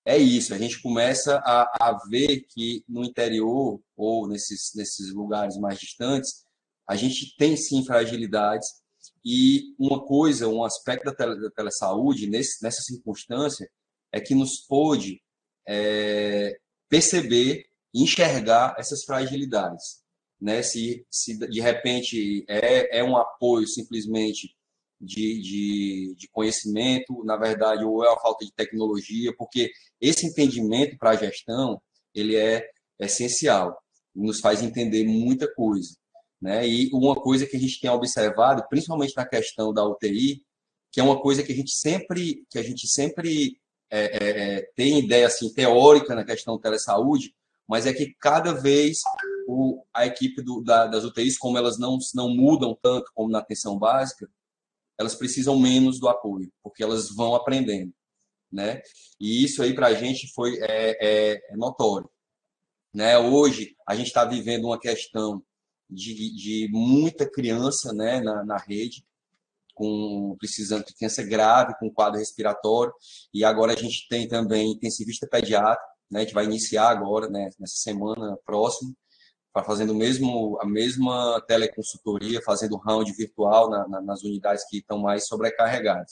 é isso, a gente começa a ver que no interior ou nesses lugares mais distantes, a gente tem sim fragilidades, e um aspecto da telesaúde nessa circunstância é que nos pôde perceber e enxergar essas fragilidades, né? Se de repente é um apoio simplesmente de conhecimento, na verdade, ou é a falta de tecnologia, porque esse entendimento para a gestão, ele é essencial, nos faz entender muita coisa, né? E uma coisa que a gente tem observado, principalmente na questão da UTI, que é uma coisa que a gente sempre tem ideia assim, teórica na questão da telesaúde, mas é que cada vez a equipe das UTIs, como elas não mudam tanto como na atenção básica, elas precisam menos do apoio, porque elas vão aprendendo, né? E isso aí para a gente é notório, né? Hoje a gente está vivendo uma questão de muita criança, né, na rede, precisando de criança grave, com quadro respiratório, e agora a gente tem também intensivista pediatra, né? A gente vai iniciar agora, né, nessa semana próxima, fazendo a mesma teleconsultoria, fazendo round virtual nas unidades que estão mais sobrecarregadas,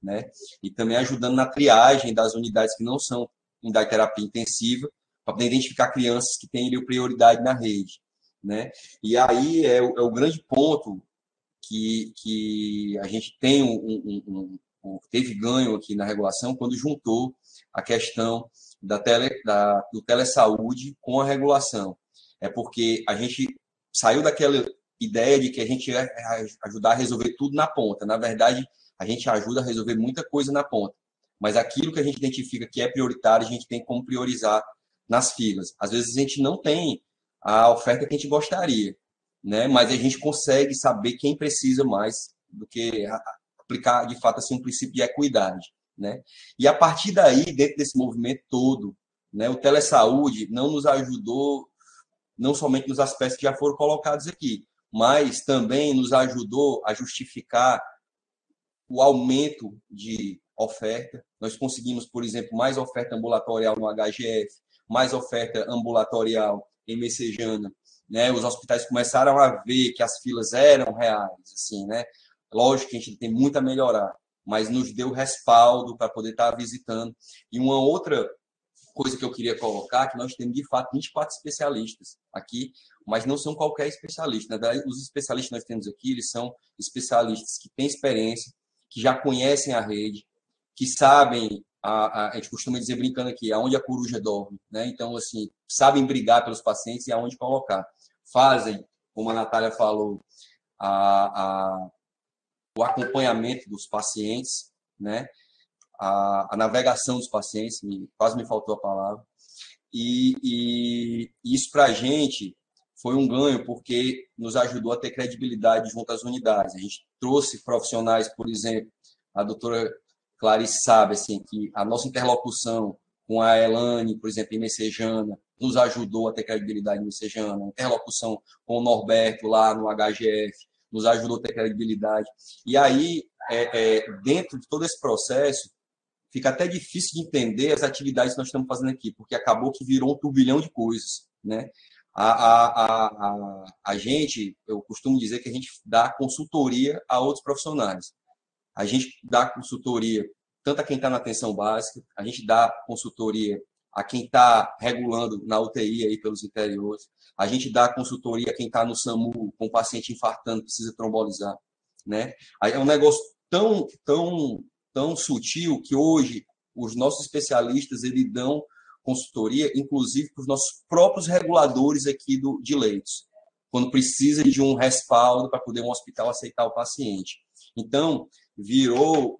né? E também ajudando na triagem das unidades que não são unidade de terapia intensiva, para poder identificar crianças que têm prioridade na rede, né? E aí é o grande ponto que a gente tem teve ganho aqui na regulação quando juntou a questão do telesaúde com a regulação. É porque a gente saiu daquela ideia de que a gente ia ajudar a resolver tudo na ponta. Na verdade, a gente ajuda a resolver muita coisa na ponta. Mas aquilo que a gente identifica que é prioritário, a gente tem como priorizar nas filas. Às vezes a gente não tem a oferta que a gente gostaria, né? Mas a gente consegue saber quem precisa mais do que aplicar, de fato, assim, um princípio de equidade, né? E a partir daí, dentro desse movimento todo, né, o telesaúde não nos ajudou não somente nos aspectos que já foram colocados aqui, mas também nos ajudou a justificar o aumento de oferta. Nós conseguimos, por exemplo, mais oferta ambulatorial no HGF, mais oferta ambulatorial em Messejana, né? Os hospitais começaram a ver que as filas eram reais, assim, né? Lógico que a gente tem muito a melhorar, mas nos deu respaldo para poder estar visitando. E uma outra coisa que eu queria colocar, que nós temos, de fato, 24 especialistas aqui, mas não são qualquer especialista. Na verdade, os especialistas que nós temos aqui, eles são especialistas que têm experiência, que já conhecem a rede, que sabem, a gente costuma dizer, brincando aqui, aonde a coruja dorme, né? Então, assim, sabem brigar pelos pacientes e aonde colocar. Fazem, como a Natália falou, o acompanhamento dos pacientes, né? A navegação dos pacientes, quase me faltou a palavra, e isso para a gente foi um ganho, porque nos ajudou a ter credibilidade junto às unidades. A gente trouxe profissionais, por exemplo, a doutora Clarice sabe, assim, que a nossa interlocução com a Elane, por exemplo, em Messejana, nos ajudou a ter credibilidade em Messejana, a interlocução com o Norberto lá no HGF, nos ajudou a ter credibilidade. E aí, dentro de todo esse processo, fica até difícil de entender as atividades que nós estamos fazendo aqui, porque acabou que virou um turbilhão de coisas, né? A gente, eu costumo dizer que a gente dá consultoria a outros profissionais. A gente dá consultoria tanto a quem está na atenção básica, a gente dá consultoria a quem está regulando na UTI aí pelos interiores, a gente dá consultoria a quem está no SAMU com paciente infartando, precisa trombolizar, né? É um negócio tão sutil que hoje os nossos especialistas eles dão consultoria, inclusive para os nossos próprios reguladores aqui de leitos, quando precisa de um respaldo para poder um hospital aceitar o paciente. Então, virou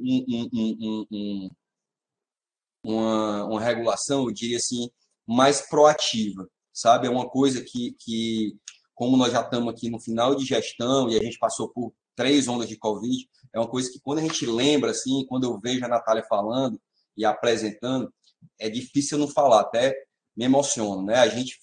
uma regulação, eu diria assim, mais proativa, sabe? É uma coisa que, como nós já estamos aqui no final de gestão e a gente passou por 3 ondas de Covid, é uma coisa que quando a gente lembra, assim, quando eu vejo a Natália falando e apresentando, é difícil eu não falar, até me emociono, né? A gente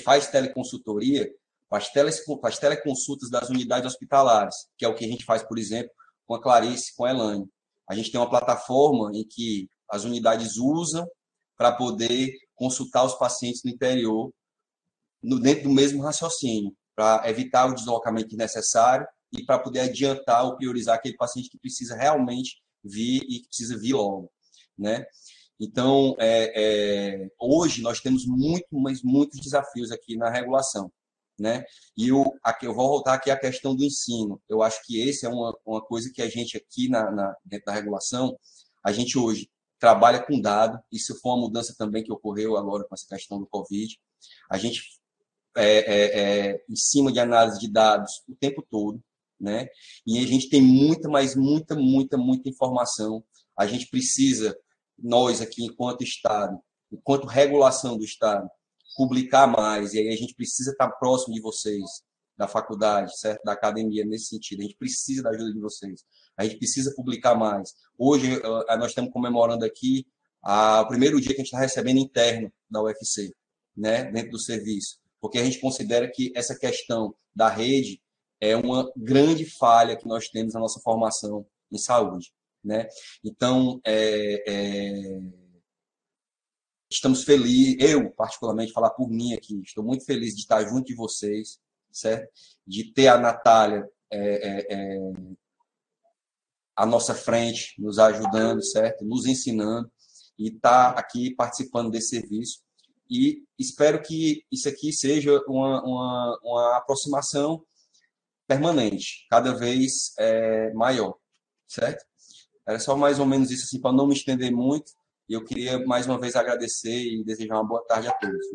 faz teleconsultoria para as teleconsultas das unidades hospitalares, que é o que a gente faz, por exemplo, com a Clarice, com a Elaine. A gente tem uma plataforma em que as unidades usam para poder consultar os pacientes no interior, dentro do mesmo raciocínio, para evitar o deslocamento desnecessário e para poder adiantar ou priorizar aquele paciente que precisa realmente vir e que precisa vir logo, né? Então, hoje nós temos muitos desafios aqui na regulação, né? E eu vou voltar aqui à questão do ensino. Eu acho que esse é uma coisa que a gente aqui dentro da regulação, a gente hoje trabalha com dado. Isso foi uma mudança também que ocorreu agora com essa questão do Covid. A gente em cima de análise de dados o tempo todo, né? E a gente tem muita informação. A gente precisa, nós aqui, enquanto Estado, enquanto regulação do Estado, publicar mais, e aí a gente precisa estar próximo de vocês, da faculdade, certo? Da academia, nesse sentido. A gente precisa da ajuda de vocês. A gente precisa publicar mais. Hoje, nós estamos comemorando aqui o primeiro dia que a gente está recebendo interno da UFC, né? Dentro do serviço. Porque a gente considera que essa questão da rede é uma grande falha que nós temos na nossa formação em saúde, né? Então, estamos felizes, eu particularmente, falar por mim aqui, estou muito feliz de estar junto de vocês, certo? De ter a Natália à nossa frente, nos ajudando, certo? Nos ensinando e estar aqui participando desse serviço. E espero que isso aqui seja uma aproximação permanente, cada vez maior, certo? Era só mais ou menos isso, assim, para não me estender muito. E eu queria, mais uma vez, agradecer e desejar uma boa tarde a todos.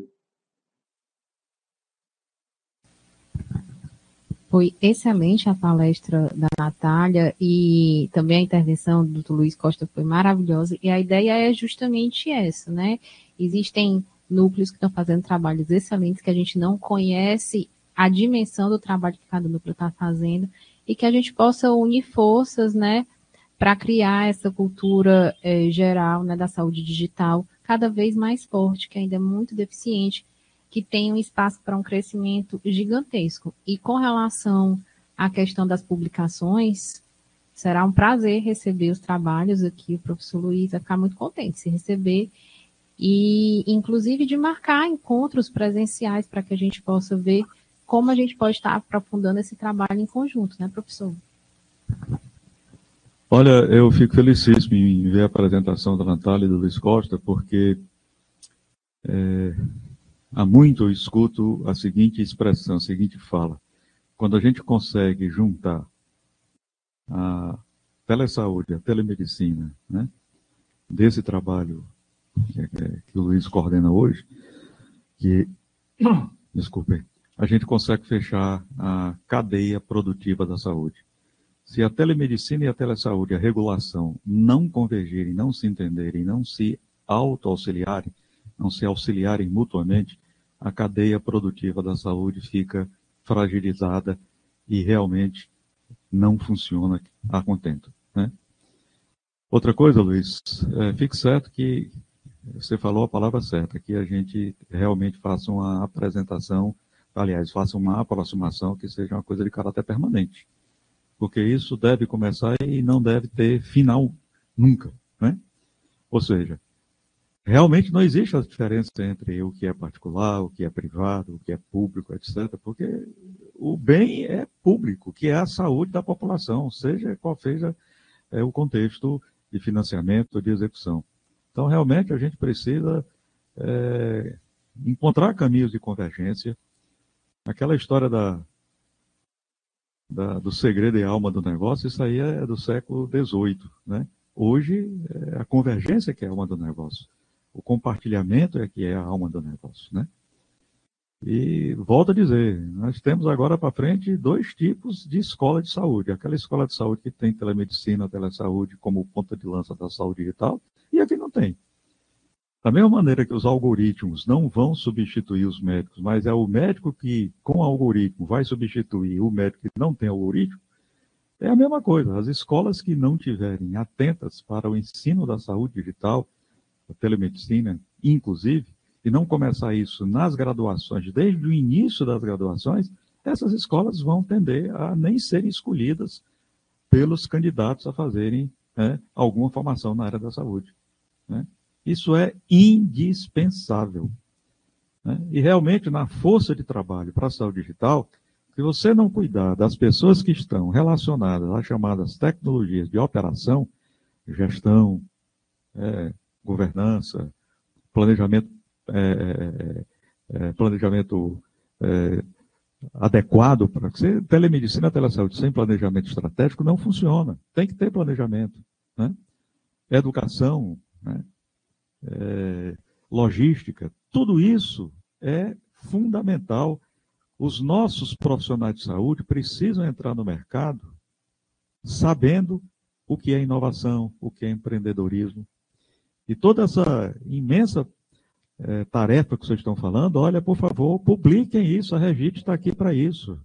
Foi excelente a palestra da Natália e também a intervenção do Dr. Luiz Costa foi maravilhosa. E a ideia é justamente essa, né? Existem núcleos que estão fazendo trabalhos excelentes que a gente não conhece a dimensão do trabalho que cada núcleo está fazendo e que a gente possa unir forças, né, para criar essa cultura geral, né, da saúde digital cada vez mais forte, que ainda é muito deficiente, que tem um espaço para um crescimento gigantesco. E com relação à questão das publicações, será um prazer receber os trabalhos aqui. O professor Luiz vai ficar muito contente de se receber e, inclusive, de marcar encontros presenciais para que a gente possa ver como a gente pode estar aprofundando esse trabalho em conjunto, né, professor? Olha, eu fico felicíssimo em ver a apresentação da Natália e do Luiz Costa, porque há muito eu escuto a seguinte expressão, a seguinte fala. Quando a gente consegue juntar a telesaúde, a telemedicina, né, desse trabalho que o Luiz coordena hoje, desculpe, a gente consegue fechar a cadeia produtiva da saúde. Se a telemedicina e a telesaúde, a regulação, não convergirem, não se entenderem, não se auto-auxiliarem, não se auxiliarem mutuamente, a cadeia produtiva da saúde fica fragilizada e realmente não funciona a contento, né? Outra coisa, Luiz, fique certo que você falou a palavra certa, que a gente realmente faça uma apresentação, aliás, faça uma aproximação que seja uma coisa de caráter permanente. Porque isso deve começar e não deve ter final Nunca, né? Ou seja, realmente não existe a diferença entre o que é particular, o que é privado, o que é público, etc., porque o bem é público, que é a saúde da população, seja qual seja o contexto de financiamento ou de execução. Então, realmente, a gente precisa encontrar caminhos de convergência. Aquela história do segredo e alma do negócio, isso aí é do século XVIII, né? Hoje, é a convergência que é a alma do negócio. O compartilhamento é que é a alma do negócio, né? E volto a dizer, nós temos agora para frente 2 tipos de escola de saúde. Aquela escola de saúde que tem telemedicina, telesaúde como ponta de lança da saúde digital, e a que não tem. Da mesma maneira que os algoritmos não vão substituir os médicos, mas é o médico que, com algoritmo, vai substituir o médico que não tem algoritmo, é a mesma coisa. As escolas que não tiverem atentas para o ensino da saúde digital, a telemedicina, inclusive, e não começar isso nas graduações, desde o início das graduações, essas escolas vão tender a nem serem escolhidas pelos candidatos a fazerem alguma formação na área da saúde, né? Isso é indispensável, né? E realmente, na força de trabalho para a saúde digital, se você não cuidar das pessoas que estão relacionadas às chamadas tecnologias de operação, gestão, governança, planejamento adequado para você. Telemedicina, telesaúde sem planejamento estratégico não funciona. Tem que ter planejamento, né? Educação, né? Logística, tudo isso é fundamental. Os nossos profissionais de saúde precisam entrar no mercado sabendo o que é inovação, o que é empreendedorismo. E toda essa imensa tarefa que vocês estão falando, olha, por favor, publiquem isso, a Revit está aqui para isso.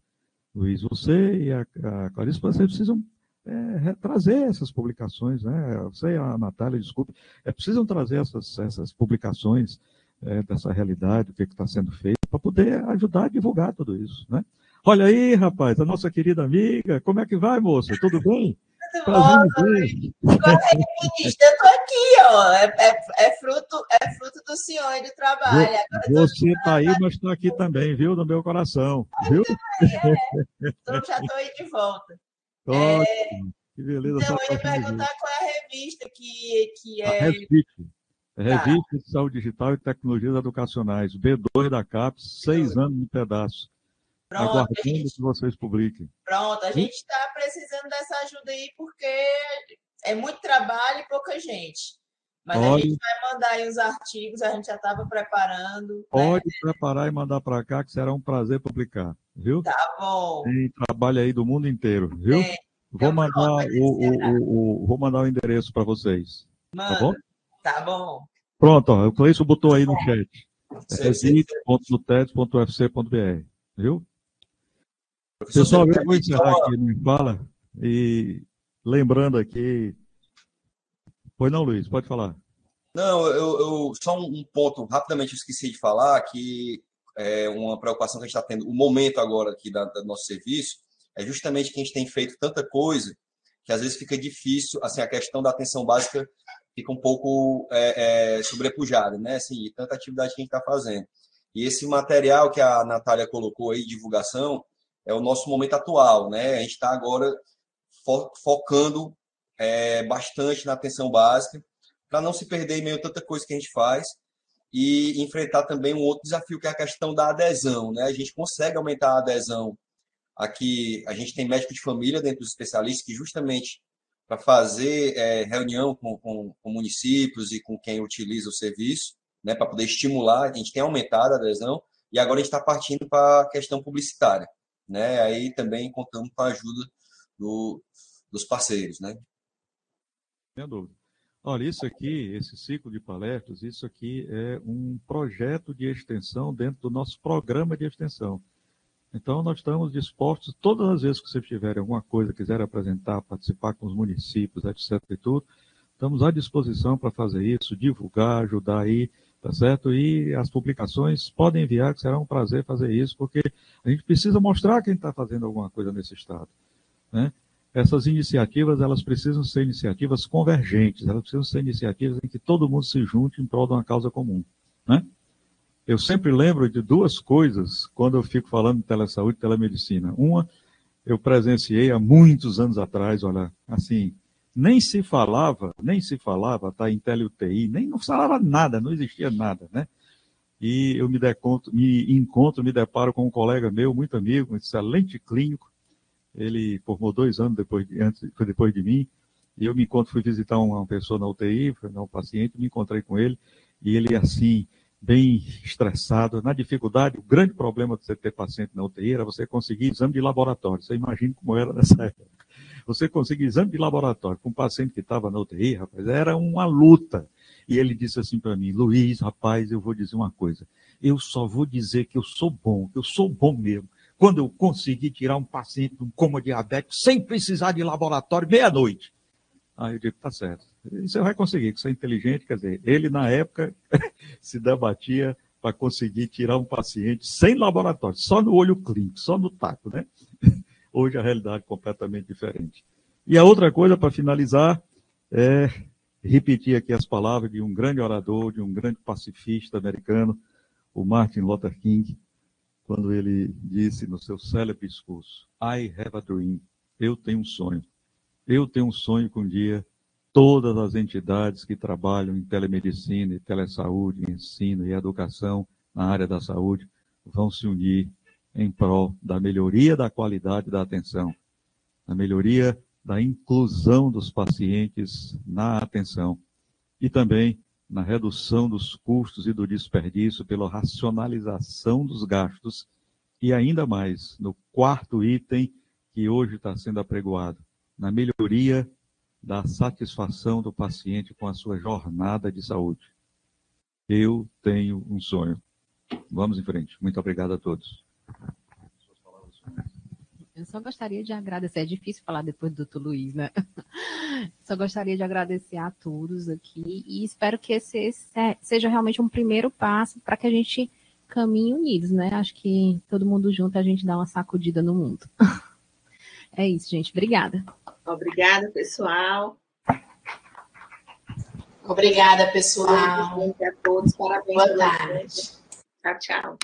Luiz, você e a Clarice, vocês precisam trazer essas publicações, né? Você e a Natália, desculpe, precisam trazer essas publicações dessa realidade, o que está sendo feito, para poder ajudar a divulgar tudo isso, né? Olha aí, rapaz, a nossa querida amiga, como é que vai, moça? Tudo bem? Tudo bom, Luiz? Ministra, eu estou aqui, ó. É fruto do senhor e do trabalho. Você está aí, mas está aqui também, viu? No meu coração. Viu? Então, já estou aí de volta. Que beleza. Então, eu ia perguntar qual é a revista que é... Revista de Saúde Digital e Tecnologias Educacionais, B2 da CAPES, 6 anos no pedaço. Pronto, aguardando que vocês publiquem. Pronto, a gente está precisando dessa ajuda aí, porque é muito trabalho e pouca gente. Mas a gente vai mandar aí os artigos, a gente já estava preparando. Pode preparar e mandar para cá, que será um prazer publicar, viu? Tá bom. Tem trabalho aí do mundo inteiro, viu? Vou mandar o endereço para vocês. Manda. Tá bom? Tá bom. Pronto, ó, o Cleison botou aí no chat. revit.nutedes.ufc.br, viu? Pessoal, eu vou encerrar aqui no Fala e lembrando aqui... Pois não, Luiz, pode falar. Não, eu só um ponto, rapidamente eu esqueci de falar, que é uma preocupação que a gente está tendo, o momento agora aqui do nosso serviço, é justamente que a gente tem feito tanta coisa que às vezes fica difícil, assim, a questão da atenção básica fica um pouco sobrepujada, né? Assim, tanta atividade que a gente está fazendo. E esse material que a Natália colocou aí, divulgação, é o nosso momento atual, né? A gente está agora focando bastante na atenção básica, para não se perder em meio a tanta coisa que a gente faz e enfrentar também um outro desafio, que é a questão da adesão, né? A gente consegue aumentar a adesão. Aqui, a gente tem médico de família dentro dos especialistas que justamente para fazer reunião com municípios e com quem utiliza o serviço, né, para poder estimular, a gente tem aumentado a adesão e agora a gente está partindo para a questão publicitária, né? Aí também contamos com a ajuda dos parceiros, né? Sem dúvida. Olha, isso aqui, esse ciclo de palestras, isso aqui é um projeto de extensão dentro do nosso programa de extensão. Então, nós estamos dispostos, todas as vezes que vocês tiverem alguma coisa, quiserem apresentar, participar com os municípios, etc. e tudo, estamos à disposição para fazer isso, divulgar, ajudar aí, tá certo? E as publicações podem enviar, que será um prazer fazer isso, porque a gente precisa mostrar quem está fazendo alguma coisa nesse estado, né? essas iniciativas, elas precisam ser iniciativas convergentes, elas precisam ser iniciativas em que todo mundo se junte em prol de uma causa comum, né? Eu sempre lembro de duas coisas quando eu fico falando de telesaúde e telemedicina. Uma, eu presenciei há muitos anos atrás, olha, assim, nem se falava, tá, em tele-UTI, nem não falava nada, não existia nada, né? E eu me me deparo com um colega meu, muito amigo, um excelente clínico. Ele formou 2 anos depois de mim, e eu fui visitar uma pessoa na UTI, um paciente, me encontrei com ele, e ele, assim, bem estressado, na dificuldade. O grande problema de você ter paciente na UTI era você conseguir exame de laboratório. Você imagina como era nessa época. Você conseguir exame de laboratório com um paciente que estava na UTI, rapaz, era uma luta. E ele disse assim para mim: Luiz, rapaz, eu vou dizer uma coisa. Eu só vou dizer que eu sou bom mesmo, quando eu conseguir tirar um paciente de um coma diabético sem precisar de laboratório meia-noite. Aí eu digo, tá certo. Você vai conseguir, que você é inteligente. Quer dizer, ele na época se debatia para conseguir tirar um paciente sem laboratório, só no olho clínico, só no taco, né? Hoje a realidade é completamente diferente. E a outra coisa, para finalizar, é repetir aqui as palavras de um grande orador, de um grande pacifista americano, o Martin Luther King, quando ele disse no seu célebre discurso: I have a dream. Eu tenho um sonho. Eu tenho um sonho que um dia todas as entidades que trabalham em telemedicina, e telesaúde, ensino e educação na área da saúde vão se unir em prol da melhoria da qualidade da atenção, da melhoria da inclusão dos pacientes na atenção e também na redução dos custos e do desperdício pela racionalização dos gastos e ainda mais, no quarto item que hoje está sendo apregoado, na melhoria da satisfação do paciente com a sua jornada de saúde. Eu tenho um sonho. Vamos em frente. Muito obrigado a todos. Eu só gostaria de agradecer, é difícil falar depois do Dr. Luiz, né? Só gostaria de agradecer a todos aqui e espero que esse seja realmente um primeiro passo para que a gente caminhe unidos, né? Acho que todo mundo junto a gente dá uma sacudida no mundo. É isso, gente. Obrigada. Obrigada, pessoal. Obrigada, pessoal. Boa noite a todos. Parabéns. Boa tarde. Tchau, tchau.